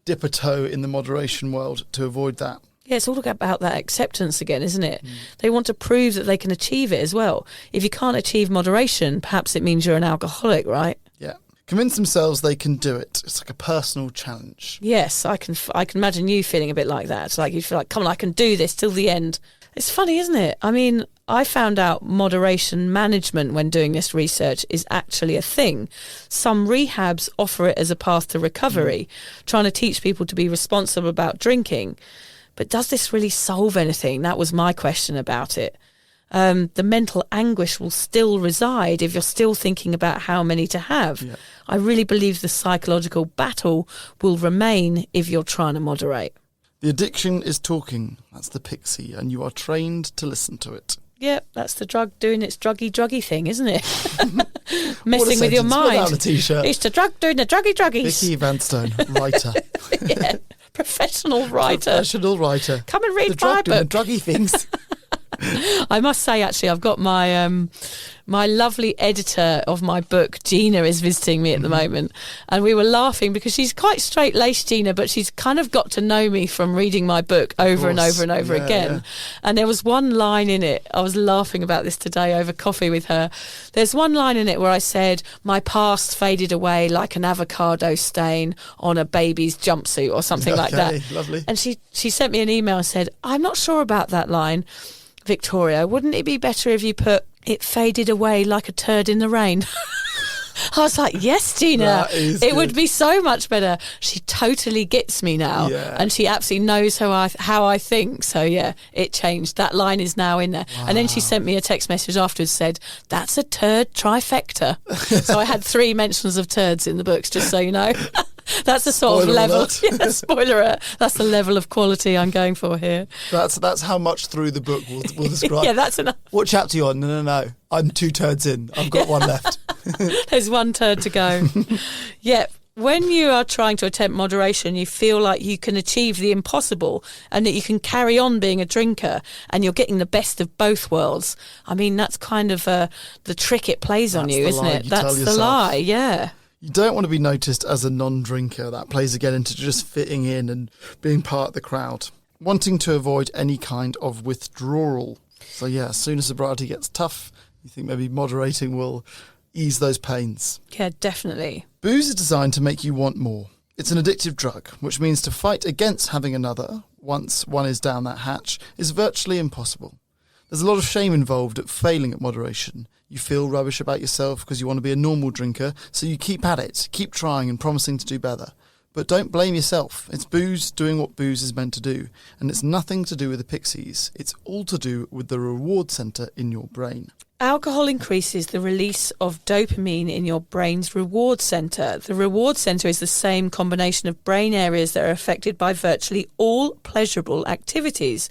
dip a toe in the moderation world to avoid that. Yeah, it's all about that acceptance again, isn't it? They want to prove that they can achieve it as well. If you can't achieve moderation, perhaps it means you're an alcoholic, right? Yeah. Convince themselves they can do it. It's like a personal challenge. Yes, I can imagine you feeling a bit like that. It's like you feel like, come on, I can do this till the end. It's funny, isn't it? I mean, I found out moderation management when doing this research is actually a thing. Some rehabs offer it as a path to recovery, trying to teach people to be responsible about drinking. But does this really solve anything? That was my question about it. The mental anguish will still reside if you're still thinking about how many to have. Yeah. I really believe the psychological battle will remain if you're trying to moderate. The addiction is talking. That's the pixie, and you are trained to listen to it. Yep, that's the drug doing its druggy thing, isn't it? Messing with your mind. Put out a t-shirt. It's the drug doing the druggies. Vicky Vanstone, writer. Yeah, professional writer. Professional writer. Come and read the drug my book. Doing the druggy things. I must say, actually, I've got my my lovely editor of my book, Gina, is visiting me at the moment. And we were laughing because she's quite straight-laced, Gina, but she's kind of got to know me from reading my book over and over and over again. Yeah. And there was one line in it, I was laughing about this today over coffee with her. There's one line in it where I said, my past faded away like an avocado stain on a baby's jumpsuit or something like that. Lovely. And she sent me an email and said, I'm not sure about that line, Victoria. Wouldn't it be better if you put, it faded away like a turd in the rain? I was like, yes, Gina, it would be so much better. She totally gets me now, and she absolutely knows how I think. So, yeah, it changed. That line is now in there. Wow. And then she sent me a text message afterwards, said, that's a turd trifecta. So I had 3 mentions of turds in the books, just so you know. That's the sort of level. Yeah, spoiler alert. That's the level of quality I'm going for here. That's how much through the book we'll describe. Yeah, that's enough. What chapter are you on? No. I'm 2 turds in. I've got 1 left. There's 1 turd to go. Yeah. When you are trying to attempt moderation, you feel like you can achieve the impossible and that you can carry on being a drinker and you're getting the best of both worlds. I mean, that's kind of the trick it plays on you, isn't it? That's the lie, yeah. You don't want to be noticed as a non-drinker. That plays again into just fitting in and being part of the crowd. Wanting to avoid any kind of withdrawal. So yeah, as soon as sobriety gets tough, you think maybe moderating will ease those pains. Yeah, definitely. Booze is designed to make you want more. It's an addictive drug, which means to fight against having another, once one is down that hatch, is virtually impossible. There's a lot of shame involved at failing at moderation. You feel rubbish about yourself because you want to be a normal drinker, so you keep at it, keep trying and promising to do better. But don't blame yourself. It's booze doing what booze is meant to do. And it's nothing to do with the pixies. It's all to do with the reward centre in your brain. Alcohol increases the release of dopamine in your brain's reward centre. The reward centre is the same combination of brain areas that are affected by virtually all pleasurable activities,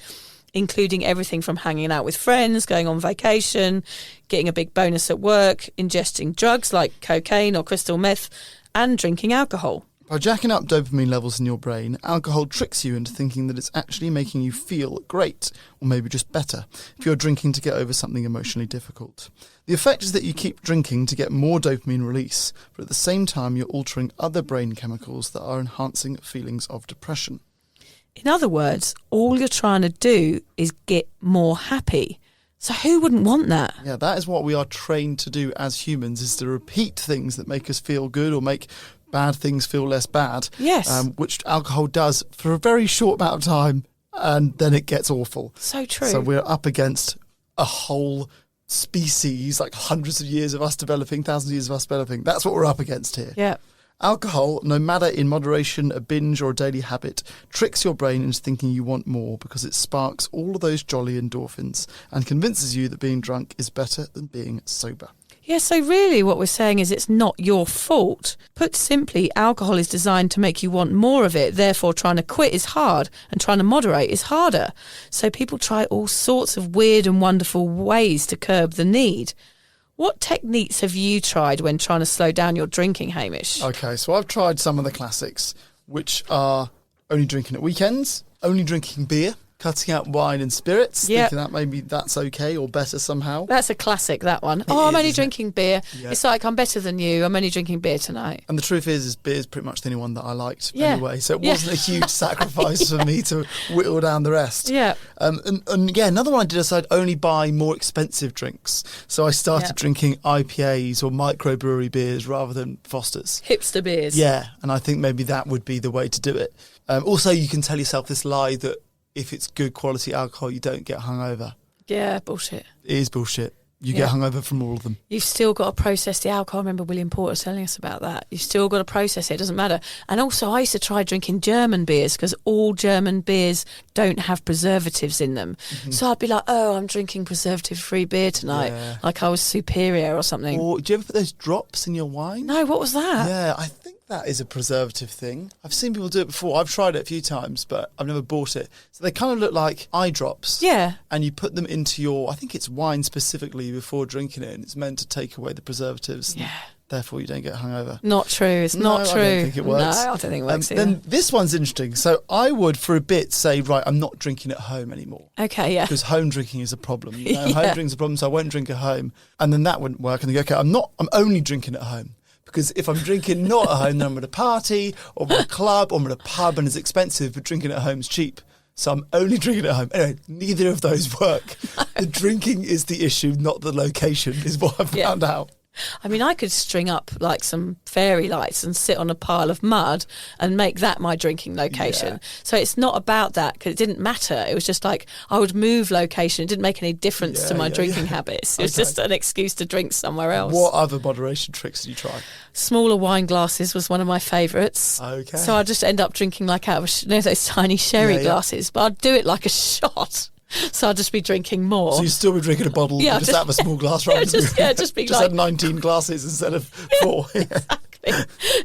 including everything from hanging out with friends, going on vacation, getting a big bonus at work, ingesting drugs like cocaine or crystal meth, and drinking alcohol. By jacking up dopamine levels in your brain, alcohol tricks you into thinking that it's actually making you feel great, or maybe just better, if you're drinking to get over something emotionally difficult. The effect is that you keep drinking to get more dopamine release, but at the same time you're altering other brain chemicals that are enhancing feelings of depression. In other words, all you're trying to do is get more happy. So who wouldn't want that? Yeah, that is what we are trained to do as humans, is to repeat things that make us feel good or make bad things feel less bad. Yes. Which alcohol does for a very short amount of time, and then it gets awful. So true. So we're up against a whole species, like hundreds of years of us developing, thousands of years of us developing. That's what we're up against here. Yeah. Alcohol, no matter in moderation, a binge or a daily habit, tricks your brain into thinking you want more because it sparks all of those jolly endorphins and convinces you that being drunk is better than being sober. Yeah, so really what we're saying is it's not your fault. Put simply, alcohol is designed to make you want more of it. Therefore, trying to quit is hard and trying to moderate is harder. So people try all sorts of weird and wonderful ways to curb the need. What techniques have you tried when trying to slow down your drinking, Hamish? Okay, so I've tried some of the classics, which are only drinking at weekends, only drinking beer, cutting out wine and spirits, Yep. thinking that maybe that's okay or better somehow. That's a classic, that one. I'm is, only isn't it? drinking beer. Yeah. It's like, I'm better than you. I'm only drinking beer tonight. And the truth is beer's pretty much the only one that I liked Yeah. anyway. So it Yeah. wasn't a huge sacrifice for me to whittle down the rest. Yeah. And yeah, another one I did is I'd only buy more expensive drinks. So I started Yeah. drinking IPAs or microbrewery beers rather than Foster's. Hipster beers. Yeah, and I think maybe that would be the way to do it. Also, you can tell yourself this lie that if it's good quality alcohol, you don't get hungover. Yeah, bullshit. It is bullshit. You Yeah. get hungover from all of them. You've still got to process the alcohol. I remember William Porter telling us about that. You've still got to process it. It doesn't matter. And also, I used to try drinking German beers because all German beers don't have preservatives in them. So I'd be like, oh, I'm drinking preservative-free beer tonight. Yeah. Like I was superior or something. Or do you ever put those drops in your wine? No, what was that? Yeah, I think that is a preservative thing. I've seen people do it before. I've tried it a few times, but I've never bought it. So they kind of look like eye drops. Yeah. And you put them into your, I think it's wine specifically before drinking it, and it's meant to take away the preservatives. Yeah. Therefore, you don't get hungover. Not true. It's No, not true. I don't think it works. No, I don't think it works either. Then this one's interesting. So I would, for a bit, say, right, I'm not drinking at home anymore. Okay, yeah. Because home drinking is a problem. You know, Yeah. Home drinking's a problem, so I won't drink at home. And then that wouldn't work. And they go, okay, I'm only drinking at home. Because if I'm drinking not at home, then I'm at a party, or I'm at a club, or I'm at a pub, and it's expensive, but drinking at home is cheap. So I'm only drinking at home. Anyway, neither of those work. The drinking is the issue, not the location, is what I've found out. I mean, I could string up like some fairy lights and sit on a pile of mud and make that my drinking location. Yeah. So it's not about that because it didn't matter. It was just like I would move location. It didn't make any difference to my drinking habits. It was just an excuse to drink somewhere else. What other moderation tricks did you try? Smaller wine glasses was one of my favourites. Okay. So I'd just end up drinking like out of those tiny sherry Yeah, yeah. glasses, but I'd do it like a shot. So I'd just be drinking more. So you'd still be drinking a bottle, Yeah, but just have a small glass, right? just be just like had 19 glasses instead of 4. Exactly.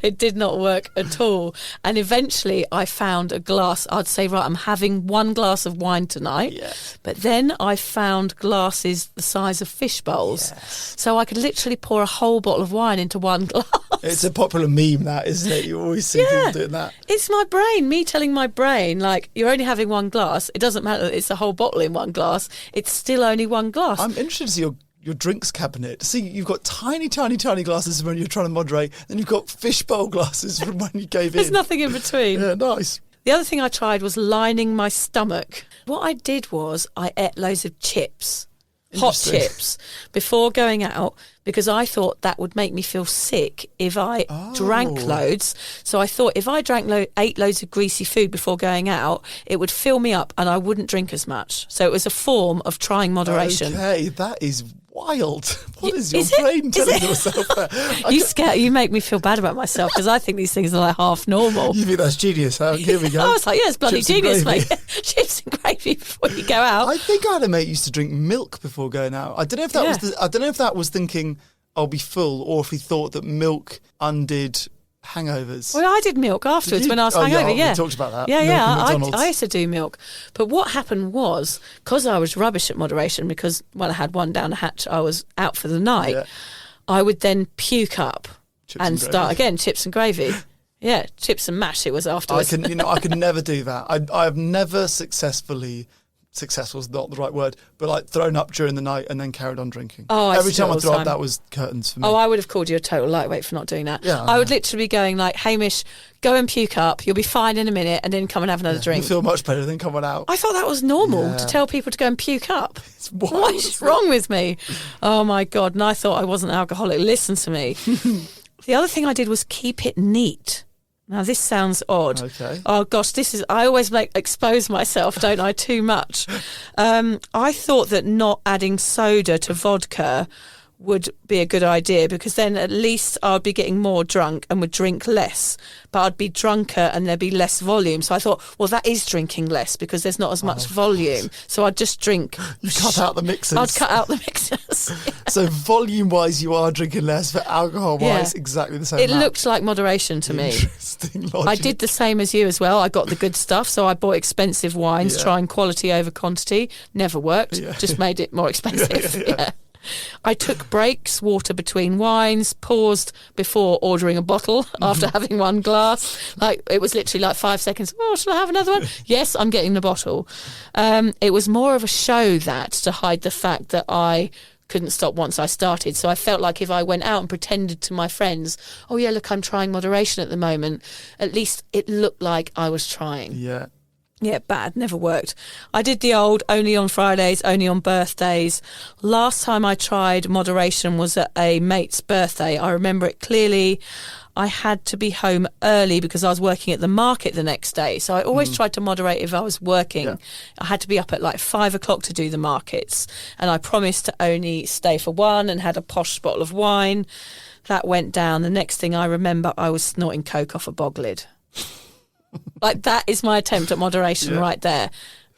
It did not work at all. And eventually I found a glass. I'd say, right, I'm having one glass of wine tonight. Yes. But then I found glasses the size of fish bowls. Yes. So I could literally pour a whole bottle of wine into one glass. It's a popular meme, that, isn't it? You always see people doing that. It's my brain, me telling my brain, like, you're only having one glass. It doesn't matter that it's a whole bottle in one glass. It's still only one glass. I'm interested to see your drinks cabinet. See, you've got tiny, tiny, tiny glasses when you're trying to moderate, then you've got fishbowl glasses from when you gave There's in. nothing in between. Yeah, nice. The other thing I tried was lining my stomach. What I did was I ate loads of chips, hot Interesting. chips, before going out because I thought that would make me feel sick if I drank loads. So I thought if I ate loads of greasy food before going out, it would fill me up and I wouldn't drink as much. So it was a form of trying moderation. Okay, that is wild. What is your Is it? brain Is telling it? yourself there? You make me feel bad about myself because I think these things are like half normal. You think that's genius, huh? Here we go. I was like, yeah, it's bloody Chips and genius, gravy. mate. Chips and gravy before you go out. I think I had a mate who used to drink milk before going out. I don't know if that was thinking I'll be full, or if he thought that milk undid hangovers. Well, I did milk afterwards you? when I was Oh, yeah, hungover. we Yeah, talked about that. Yeah, Milk yeah. and McDonald's. I used to do milk, but what happened was because I was rubbish at moderation because when I had one down the hatch, I was out for the night. Yeah. I would then puke up Chips and and start gravy. again. Chips and gravy. Yeah, chips and mash. It was I afterwards. could never do that. I have never successful is not the right word, but like thrown up during the night and then carried on drinking. Oh, I every used to do time it I all the throw up, time. that was curtains for me. Oh, I would have called you a total lightweight for not doing that. Yeah, I would literally be going like, Hamish, go and puke up. You'll be fine in a minute, and then come and have another You drink. feel much better than coming out. I thought that was normal Yeah. to tell people to go and puke up. It's wild, What is isn't wrong with me? Oh my God. And I thought I wasn't alcoholic. Listen to me. The other thing I did was keep it neat. Now, this sounds odd. Okay. Oh, gosh, I always expose myself, don't I, too much. I thought that not adding soda to vodka would be a good idea because then at least I'd be getting more drunk and would drink less, but I'd be drunker and there'd be less volume. So I thought, well, that is drinking less because there's not as much volume. So I'd just drink. You cut out the mixers. I'd cut out the mixers. So volume-wise, you are drinking less, but alcohol-wise, Yeah. exactly the same It amount. looked like moderation to me. Interesting logic. I did the same as you as well. I got the good stuff, so I bought expensive wines, Yeah. trying quality over quantity. Never worked, Yeah. just made it more expensive. Yeah. I took breaks, water between wines, paused before ordering a bottle after having one glass. Like, it was literally like 5 seconds. Oh, shall I have another one? Yes, I'm getting the bottle. It was more of a show to hide the fact that I couldn't stop once I started. So I felt like if I went out and pretended to my friends, oh yeah, look, I'm trying moderation at the moment, at least it looked like I was trying. Yeah. Yeah, bad, never worked. I did the old only on Fridays, only on birthdays. Last time I tried moderation was at a mate's birthday. I remember it clearly. I had to be home early because I was working at the market the next day. So I always tried to moderate if I was working. Yeah. I had to be up at like 5 o'clock to do the markets. And I promised to only stay for one and had a posh bottle of wine. That went down. The next thing I remember, I was snorting coke off a bog lid. Like, that is my attempt at moderation right there.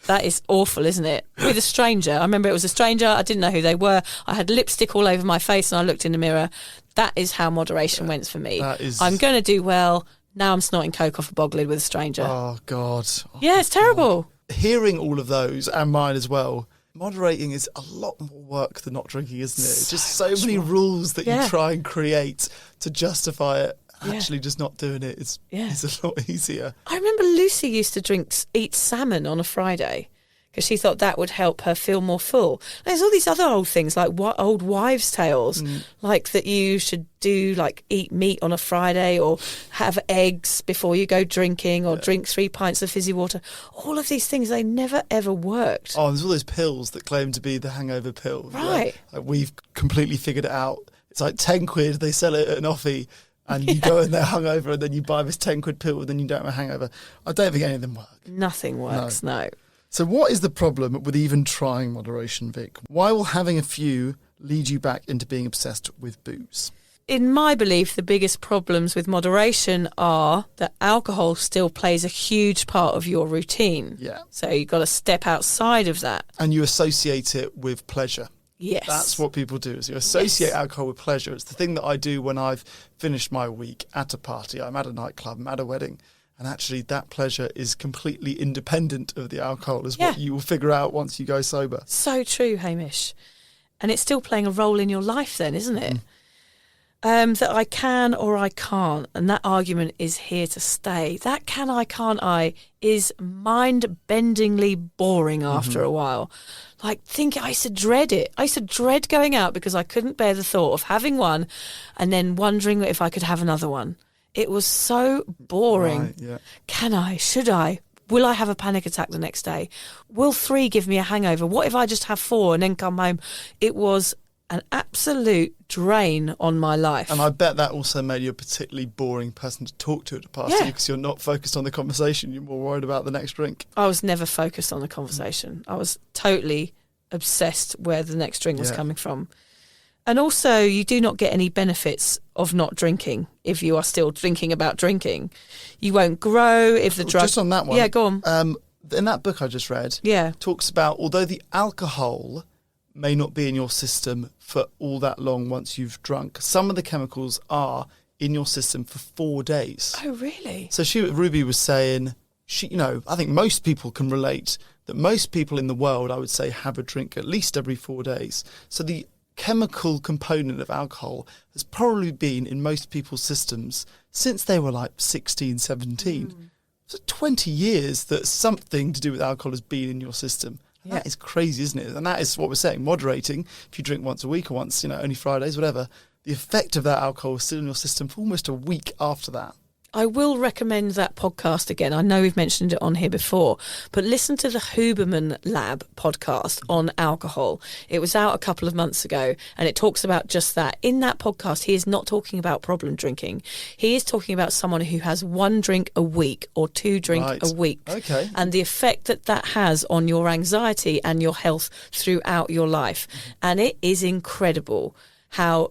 That is awful, isn't it? With a stranger. I remember it was a stranger. I didn't know who they were. I had lipstick all over my face and I looked in the mirror. That is how moderation went for me. I'm going to do well. Now I'm snorting coke off a bog lid with a stranger. Oh, God. Yeah, it's terrible. Hearing all of those, and mine as well, moderating is a lot more work than not drinking, isn't it? It's just so many rules that you try and create to justify it. Actually just not doing it is a lot easier. I remember Lucy used to eat salmon on a Friday because she thought that would help her feel more full. There's all these other old things like old wives' tales, like that you should do, like eat meat on a Friday or have eggs before you go drinking or drink 3 pints of fizzy water. All of these things, they never ever worked. Oh, there's all those pills that claim to be the hangover pill. Right. Like, we've completely figured it out. It's like 10 quid, they sell it at an offie. And you go in there hungover and then you buy this 10 quid pill and then you don't have a hangover. I don't think any of them work. Nothing works, no. So what is the problem with even trying moderation, Vic? Why will having a few lead you back into being obsessed with booze? In my belief, the biggest problems with moderation are that alcohol still plays a huge part of your routine. Yeah. So you've got to step outside of that. And you associate it with pleasure. Yes. That's what people do, is you associate alcohol with pleasure. It's the thing that I do when I've finished my week at a party. I'm at a nightclub, I'm at a wedding. And actually that pleasure is completely independent of the alcohol, is what you will figure out once you go sober. So true, Hamish. And it's still playing a role in your life then, isn't it? That I can or I can't. And that argument is here to stay. That can I, can't I is mind-bendingly boring after a while. Like, I used to dread it. I used to dread going out because I couldn't bear the thought of having one and then wondering if I could have another one. It was so boring. Right, yeah. Can I? Should I? Will I have a panic attack the next day? Will 3 give me a hangover? What if I just have 4 and then come home? It was an absolute drain on my life. And I bet that also made you a particularly boring person to talk to at a party because you're not focused on the conversation. You're more worried about the next drink. I was never focused on the conversation. I was totally obsessed where the next drink was coming from. And also, you do not get any benefits of not drinking if you are still thinking about drinking. You won't grow if the drug... Just on that one. Yeah, go on. In that book I just read, talks about, although the alcohol may not be in your system for all that long once you've drunk, some of the chemicals are in your system for 4 days. Oh, really? So Ruby was saying, I think most people can relate that most people in the world, I would say, have a drink at least every 4 days. So the chemical component of alcohol has probably been in most people's systems since they were like 16, 17. So 20 years that something to do with alcohol has been in your system. That is crazy, isn't it? And that is what we're saying. Moderating, if you drink once a week or once, only Fridays, whatever, the effect of that alcohol is still in your system for almost a week after that. I will recommend that podcast again. I know we've mentioned it on here before, but listen to the Huberman Lab podcast on alcohol. It was out a couple of months ago and it talks about just that. In that podcast, he is not talking about problem drinking. He is talking about someone who has 1 drink a week or 2 drinks a week. Okay. And the effect that has on your anxiety and your health throughout your life. And it is incredible how...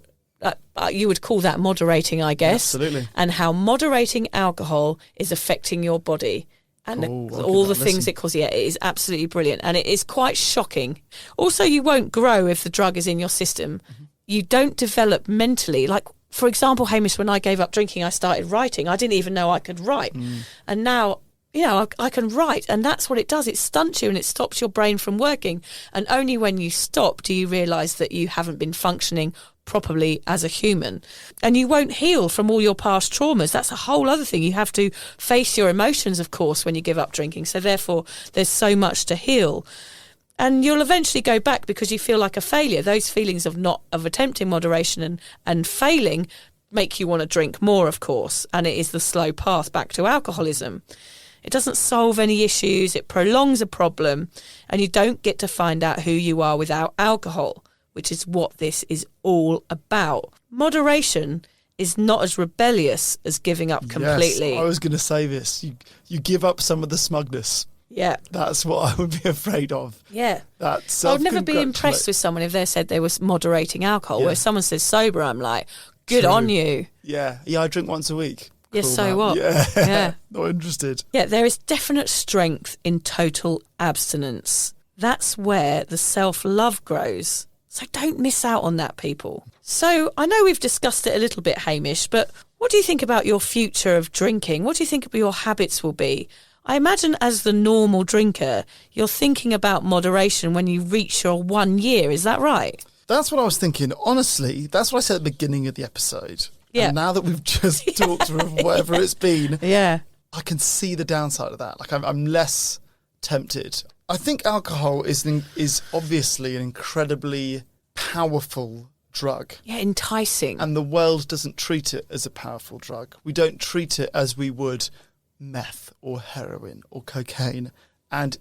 you would call that moderating, I guess. Absolutely. And how moderating alcohol is affecting your body and all the things it causes. Yeah, it is absolutely brilliant. And it is quite shocking. Also, you won't grow if the drug is in your system. You don't develop mentally. Like, for example, Hamish, when I gave up drinking, I started writing. I didn't even know I could write. And now I can write, and that's what it does. It stunts you and it stops your brain from working. And only when you stop do you realise that you haven't been functioning properly as a human. And you won't heal from all your past traumas. That's a whole other thing. You have to face your emotions, of course, when you give up drinking. So therefore, there's so much to heal. And you'll eventually go back because you feel like a failure. Those feelings of attempting moderation and failing make you want to drink more, of course. And it is the slow path back to alcoholism. It doesn't solve any issues. It prolongs a problem. And you don't get to find out who you are without alcohol, which is what this is all about. Moderation is not as rebellious as giving up completely. Yes, I was going to say this. You give up some of the smugness. Yeah. That's what I would be afraid of. Yeah. That's I would never be impressed with someone if they said they were moderating alcohol. Yeah. Where someone says sober, I'm like, good on you. Yeah. Yeah, I drink once a week. Yes, Cool, so man. what? Yeah. Not interested. Yeah, there is definite strength in total abstinence. That's where the self-love grows. So don't miss out on that, people. So I know we've discussed it a little bit, Hamish, but what do you think about your future of drinking? What do you think your habits will be? I imagine as the normal drinker, you're thinking about moderation when you reach your 1 year. Is that right? That's what I was thinking. Honestly, that's what I said at the beginning of the episode. Yeah. And now that we've just talked through whatever it's been, Yeah. I can see the downside of that. Like I'm less tempted. I think alcohol is obviously an incredibly powerful drug. Yeah, enticing. And the world doesn't treat it as a powerful drug. We don't treat it as we would meth or heroin or cocaine. And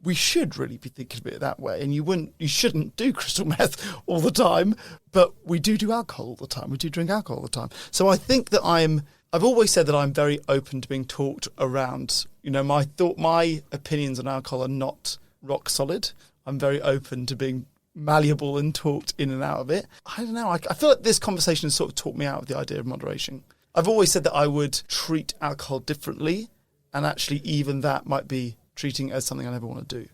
we should really be thinking of it that way. And you shouldn't do crystal meth all the time, but we do alcohol all the time. We do drink alcohol all the time. So I think that I've always said that I'm very open to being talked around. My opinions on alcohol are not rock solid. I'm very open to being malleable and talked in and out of it. I don't know. I feel like this conversation has sort of talked me out of the idea of moderation. I've always said that I would treat alcohol differently, and actually even that might be treating it as something I never want to do.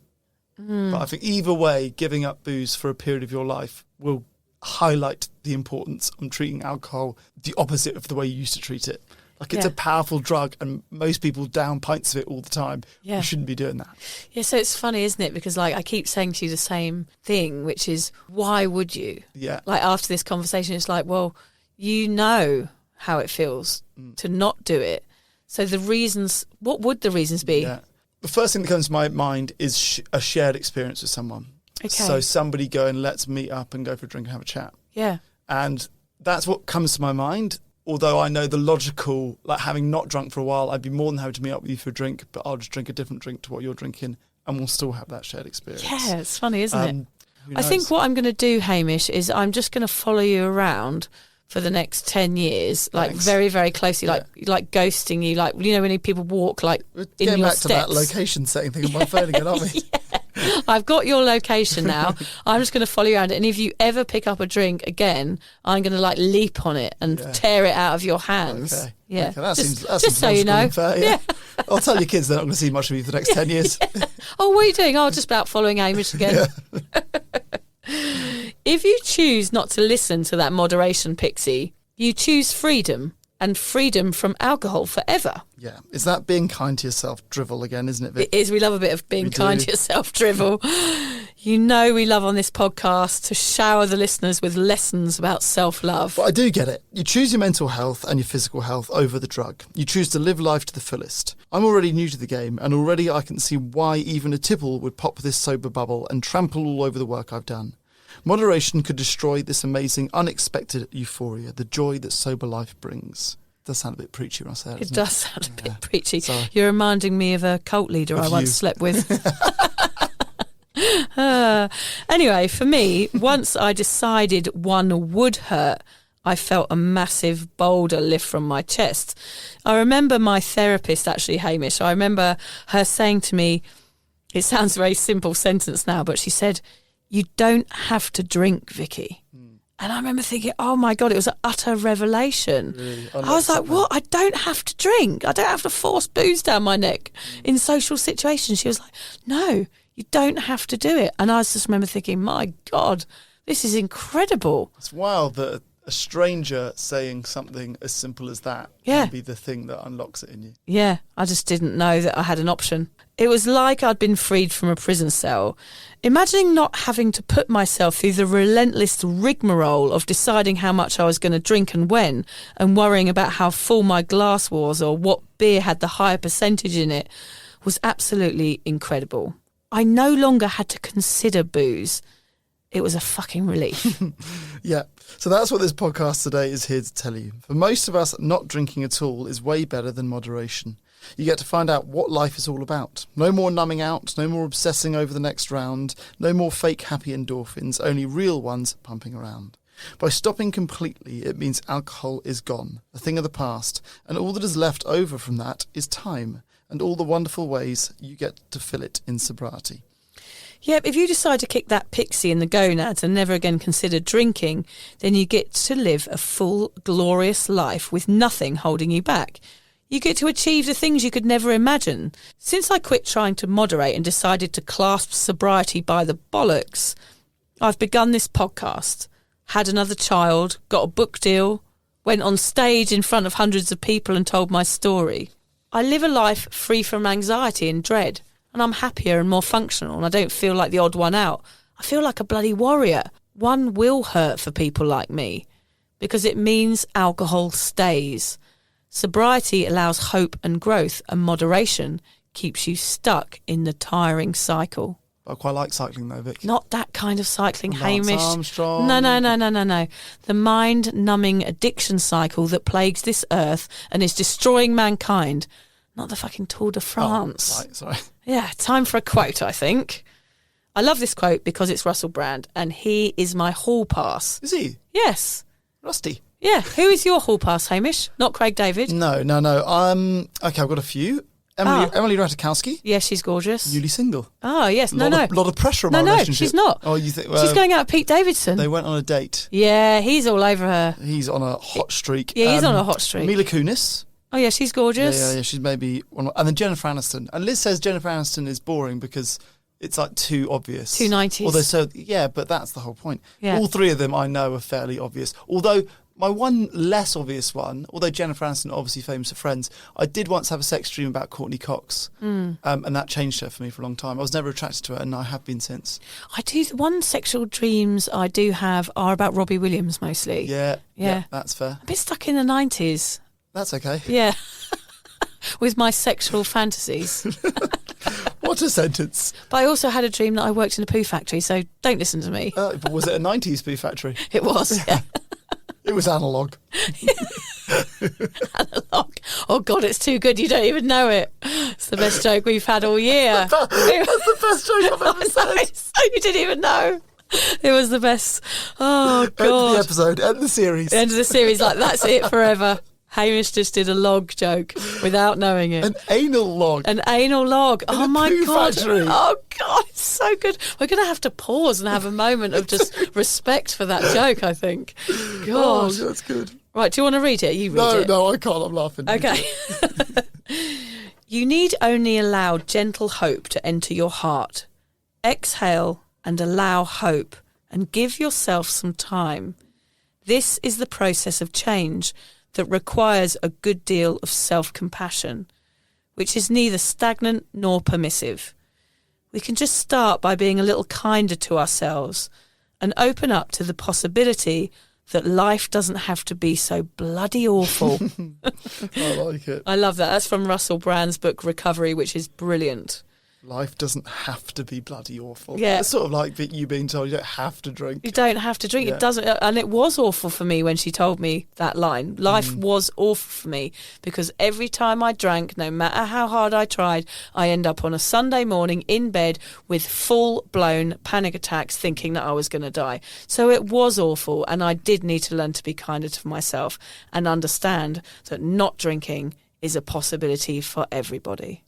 But I think either way, giving up booze for a period of your life will highlight the importance of treating alcohol the opposite of the way you used to treat it. Like it's a powerful drug and most people down pints of it all the time. Yeah. You shouldn't be doing that. Yeah, so it's funny, isn't it? Because I keep saying to you the same thing, which is, why would you? Yeah. After this conversation, it's like, well, you know how it feels to not do it. So what would the reasons be? Yeah. The first thing that comes to my mind is a shared experience with someone. Okay. So somebody going, let's meet up and go for a drink and have a chat. Yeah. And that's what comes to my mind. Although I know the logical, like having not drunk for a while, I'd be more than happy to meet up with you for a drink, but I'll just drink a different drink to what you're drinking and we'll still have that shared experience. Yeah, it's funny, isn't it? Who I think knows? what I'm going to do, Hamish, is I'm just going to follow you around for the next 10 years, Thanks. very, very closely, like ghosting you, when people walk We're in getting your back steps. to that location setting thing on my phone again, aren't we? I've got your location now. I'm just going to follow you around. And if you ever pick up a drink again, I'm going to leap on it and tear it out of your hands. Okay. Yeah. Okay, that seems just so you logical know. and fair, yeah. I'll tell your kids they're not going to see much of you for the next 10 years. Oh, what are you doing? Oh, just about following Hamish again. If you choose not to listen to that moderation pixie, you choose freedom, and freedom from alcohol forever. Yeah. Is that being kind to yourself drivel again, isn't it, Vic? It is. We love a bit of being We kind do. to yourself, drivel. You know we love on this podcast to shower the listeners with lessons about self-love. But I do get it. You choose your mental health and your physical health over the drug. You choose to live life to the fullest. I'm already new to the game, and already I can see why even a tipple would pop this sober bubble and trample all over the work I've done. Moderation could destroy this amazing, unexpected euphoria, the joy that sober life brings. It does sound a bit preachy when I say it. It does sound a bit preachy. Sorry. You're reminding me of a cult leader I once slept with. Anyway, for me, once I decided one would hurt, I felt a massive boulder lift from my chest. I remember my therapist, actually, Hamish, I remember her saying to me, it sounds a very simple sentence now, but she said, "You don't have to drink, Vicky." And I remember thinking, oh my God, it was an utter revelation. Really? I was like, what? I don't have to drink. I don't have to force booze down my neck in social situations. She was like, no, you don't have to do it. And I just remember thinking, my God, this is incredible. It's wild that a stranger saying something as simple as that can be the thing that unlocks it in you. Yeah, I just didn't know that I had an option. It was like I'd been freed from a prison cell. Imagining not having to put myself through the relentless rigmarole of deciding how much I was going to drink and when, and worrying about how full my glass was or what beer had the higher percentage in it, was absolutely incredible. I no longer had to consider booze. It was a fucking relief. Yeah. So that's what this podcast today is here to tell you. For most of us, not drinking at all is way better than moderation. You get to find out what life is all about. No more numbing out, no more obsessing over the next round, no more fake happy endorphins, only real ones pumping around. By stopping completely, it means alcohol is gone, a thing of the past, and all that is left over from that is time, and all the wonderful ways you get to fill it in sobriety. Yep, if you decide to kick that pixie in the gonads and never again consider drinking, then you get to live a full, glorious life with nothing holding you back. You get to achieve the things you could never imagine. Since I quit trying to moderate and decided to clasp sobriety by the bollocks, I've begun this podcast, had another child, got a book deal, went on stage in front of hundreds of people and told my story. I live a life free from anxiety and dread. And I'm happier and more functional, and I don't feel like the odd one out. I feel like a bloody warrior. One will hurt for people like me, because it means alcohol stays. Sobriety allows hope and growth, and moderation keeps you stuck in the tiring cycle. I quite like cycling though, Vic. Not that kind of cycling, Lance Hamish. Armstrong. No. The mind-numbing addiction cycle that plagues this earth and is destroying mankind. Not the fucking Tour de France. Oh, right, sorry. Yeah, time for a quote, I think. I love this quote because it's Russell Brand, and he is my hall pass. Is he? Yes. Rusty. Yeah. Who is your hall pass, Hamish? Not Craig David? No. Okay, I've got a few. Emily Ratajkowski. Yes, she's gorgeous. Newly single. Oh, yes. A lot of pressure on our relationship. No, she's not. Oh, you think? She's going out with Pete Davidson. They went on a date. Yeah, he's all over her. He's on a hot streak. Yeah, he's on a hot streak. Mila Kunis. Oh, yeah, she's gorgeous. Yeah. She's maybe one. And then Jennifer Aniston. And Liz says Jennifer Aniston is boring because it's like too obvious. Too 90s. Although, but that's the whole point. Yeah. All three of them I know are fairly obvious. Although my one less obvious one, although Jennifer Aniston obviously famous for Friends, I did once have a sex dream about Courtney Cox, and that changed her for me for a long time. I was never attracted to her, and I have been since. I do. The one sexual dreams I do have are about Robbie Williams mostly. Yeah, that's fair. A bit stuck in the 90s. That's okay. Yeah. With my sexual fantasies. What a sentence. But I also had a dream that I worked in a poo factory, so don't listen to me. But was it a 90s poo factory? It was, yeah. It was analogue. Analogue. Oh, God, it's too good. You don't even know it. It's the best joke we've had all year. That's the best joke I've ever said. So you didn't even know. It was the best. Oh, God. End the episode. End the series. End of the series. Like, that's it forever. Hamish just did a log joke without knowing it. An anal log. An anal log. In oh a my poo God. factory. Oh God, it's so good. We're going to have to pause and have a moment of just respect for that joke, I think. God. Oh, that's good. Right, do you want to read it? You read it. No, I can't. I'm laughing. Okay. You need only allow gentle hope to enter your heart. Exhale and allow hope and give yourself some time. This is the process of change that requires a good deal of self-compassion, which is neither stagnant nor permissive. We can just start by being a little kinder to ourselves and open up to the possibility that life doesn't have to be so bloody awful. I like it. I love that. That's from Russell Brand's book Recovery, which is brilliant. Life doesn't have to be bloody awful. Yeah. It's sort of like you being told you don't have to drink. You don't have to drink. Yeah. It doesn't. And it was awful for me when she told me that line. Life was awful for me because every time I drank, no matter how hard I tried, I end up on a Sunday morning in bed with full-blown panic attacks thinking that I was going to die. So it was awful, and I did need to learn to be kinder to myself and understand that not drinking is a possibility for everybody.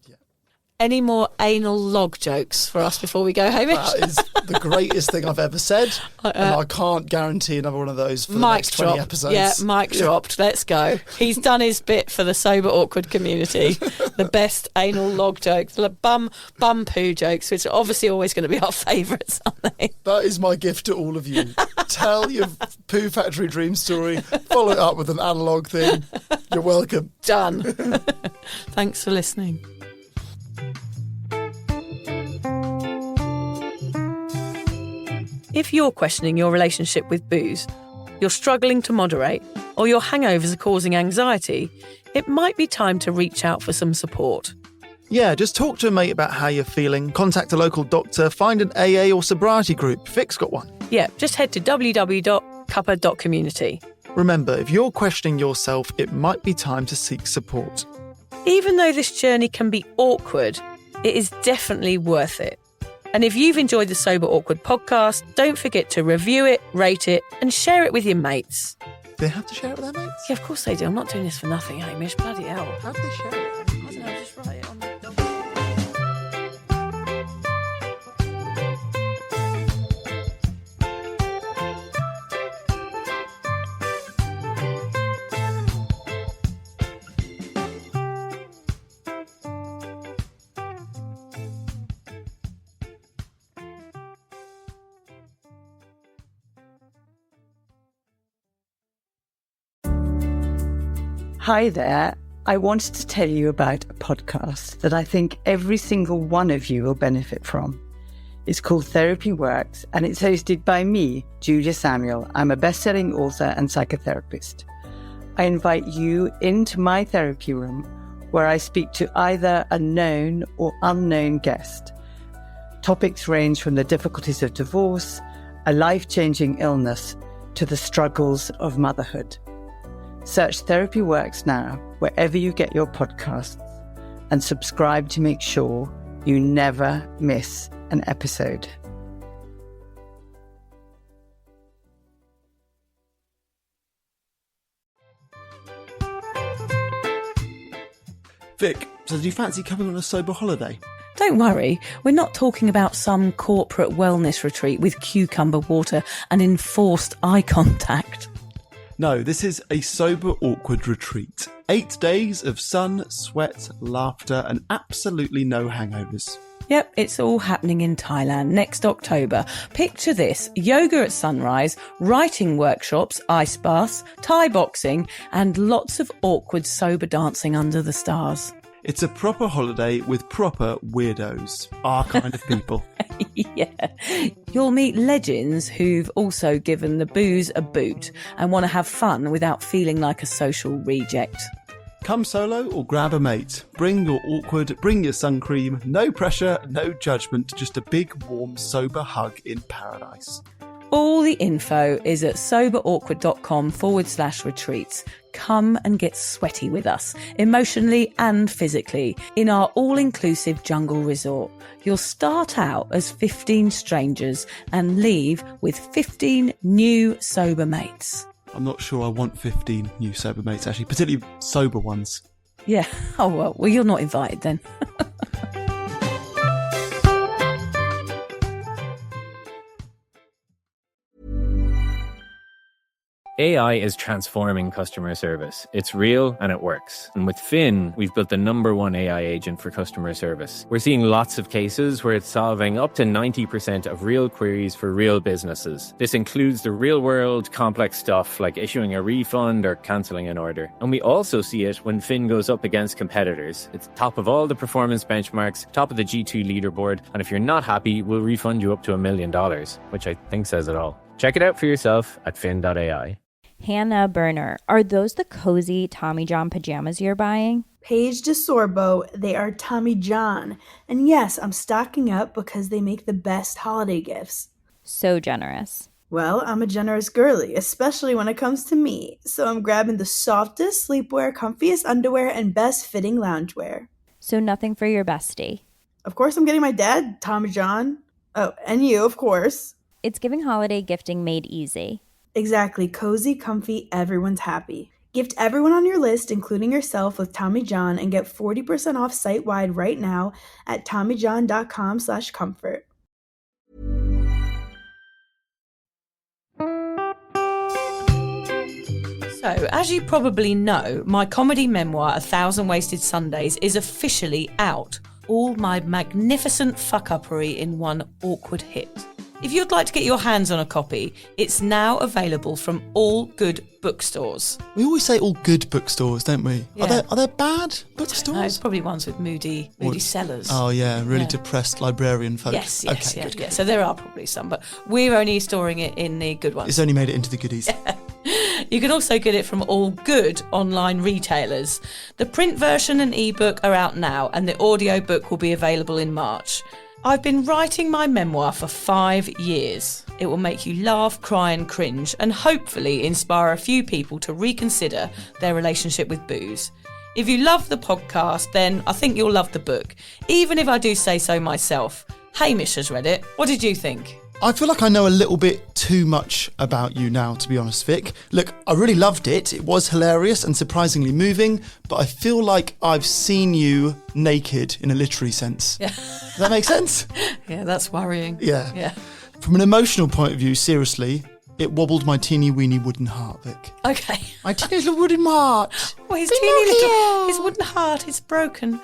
Any more anal log jokes for us before we go, Hamish? That is the greatest thing I've ever said. And I can't guarantee another one of those for the next 20 episodes. Yeah, mic dropped. Let's go. He's done his bit for the sober awkward community. The best anal log jokes, the bum poo jokes, which are obviously always going to be our favourites, aren't they? That is my gift to all of you. Tell your poo factory dream story, follow it up with an analogue thing. You're welcome. Done. Thanks for listening. If you're questioning your relationship with booze, you're struggling to moderate, or your hangovers are causing anxiety, it might be time to reach out for some support. Yeah, just talk to a mate about how you're feeling, contact a local doctor, find an AA or sobriety group. Vic's got one. Yeah, just head to www.cuppa.community. Remember, if you're questioning yourself, it might be time to seek support. Even though this journey can be awkward, it is definitely worth it. And if you've enjoyed the Sober Awkward podcast, don't forget to review it, rate it, and share it with your mates. Do they have to share it with their mates? Yeah, of course they do. I'm not doing this for nothing, Hamish. Bloody hell. How do they share it? I don't know, just write it on the... Hi there. I wanted to tell you about a podcast that I think every single one of you will benefit from. It's called Therapy Works, and it's hosted by me, Julia Samuel. I'm a best-selling author and psychotherapist. I invite you into my therapy room where I speak to either a known or unknown guest. Topics range from the difficulties of divorce, a life-changing illness, to the struggles of motherhood. Search Therapy Works now, wherever you get your podcasts, and subscribe to make sure you never miss an episode. Vic, so do you fancy coming on a sober holiday? Don't worry, we're not talking about some corporate wellness retreat with cucumber water and enforced eye contact. No, this is a sober awkward retreat. 8 days of sun, sweat, laughter, and absolutely no hangovers. Yep, it's all happening in Thailand next October. Picture this: yoga at sunrise, writing workshops, ice baths, Thai boxing, and lots of awkward sober dancing under the stars. It's a proper holiday with proper weirdos, our kind of people. Yeah. You'll meet legends who've also given the booze a boot and want to have fun without feeling like a social reject. Come solo or grab a mate. Bring your awkward, bring your sun cream. No pressure, no judgment, just a big, warm, sober hug in paradise. All the info is at soberawkward.com/retreats. Come and get sweaty with us, emotionally and physically, in our all-inclusive jungle resort. You'll start out as 15 strangers and leave with 15 new sober mates. I'm not sure I want 15 new sober mates, actually, particularly sober ones. Yeah. Oh, well, you're not invited then. AI is transforming customer service. It's real and it works. And with Finn, we've built the #1 AI agent for customer service. We're seeing lots of cases where it's solving up to 90% of real queries for real businesses. This includes the real-world complex stuff like issuing a refund or cancelling an order. And we also see it when Finn goes up against competitors. It's top of all the performance benchmarks, top of the G2 leaderboard, and if you're not happy, we'll refund you up to $1 million, which I think says it all. Check it out for yourself at fin.ai. Hannah Burner, are those the cozy Tommy John pajamas you're buying? Paige DeSorbo, they are Tommy John. And yes, I'm stocking up because they make the best holiday gifts. So generous. Well, I'm a generous girly, especially when it comes to me. So I'm grabbing the softest sleepwear, comfiest underwear, and best fitting loungewear. So nothing for your bestie? Of course I'm getting my dad, Tommy John. Oh, and you, of course. It's giving holiday gifting made easy. Exactly. Cozy, comfy, everyone's happy. Gift everyone on your list, including yourself, with Tommy John and get 40% off site-wide right now at TommyJohn.com/comfort. So, as you probably know, my comedy memoir, 1,000 Wasted Sundays, is officially out. All my magnificent fuck-uppery in one awkward hit. If you'd like to get your hands on a copy, it's now available from all good bookstores. We always say all good bookstores, don't we? Yeah. Are there bad bookstores? No, it's probably ones with moody sellers. Oh yeah, really depressed librarian folk. Yes, okay, yeah, good. yeah. So there are probably some, but we're only storing it in the good ones. It's only made it into the goodies. You can also get it from all good online retailers. The print version and ebook are out now, and the audiobook will be available in March. I've been writing my memoir for 5 years. It will make you laugh, cry and cringe, and hopefully inspire a few people to reconsider their relationship with booze. If you love the podcast, then I think you'll love the book, even if I do say so myself. Hamish has read it. What did you think? I feel like I know a little bit too much about you now, to be honest, Vic. Look, I really loved it. It was hilarious and surprisingly moving, but I feel like I've seen you naked in a literary sense. Yeah. Does that make sense? Yeah, that's worrying. Yeah. From an emotional point of view, seriously, it wobbled my teeny weeny wooden heart, Vic. Okay. My teeny little wooden heart. Well, his wooden heart is broken.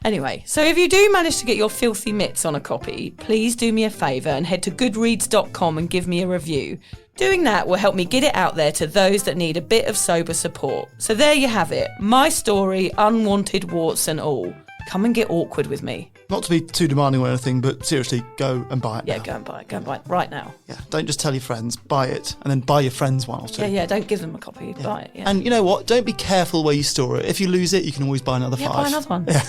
Anyway, so if you do manage to get your filthy mitts on a copy, please do me a favour and head to goodreads.com and give me a review. Doing that will help me get it out there to those that need a bit of sober support. So there you have it. My story, unwanted warts and all. Come and get awkward with me. Not to be too demanding or anything, but seriously, go and buy it now. Go and buy it. Go and buy it right now. Yeah, don't just tell your friends, buy it, and then buy your friends one or two. Yeah, don't give them a copy, buy it. Yeah. And you know what? Don't be careful where you store it. If you lose it, you can always buy another 5. Buy another one. Yeah.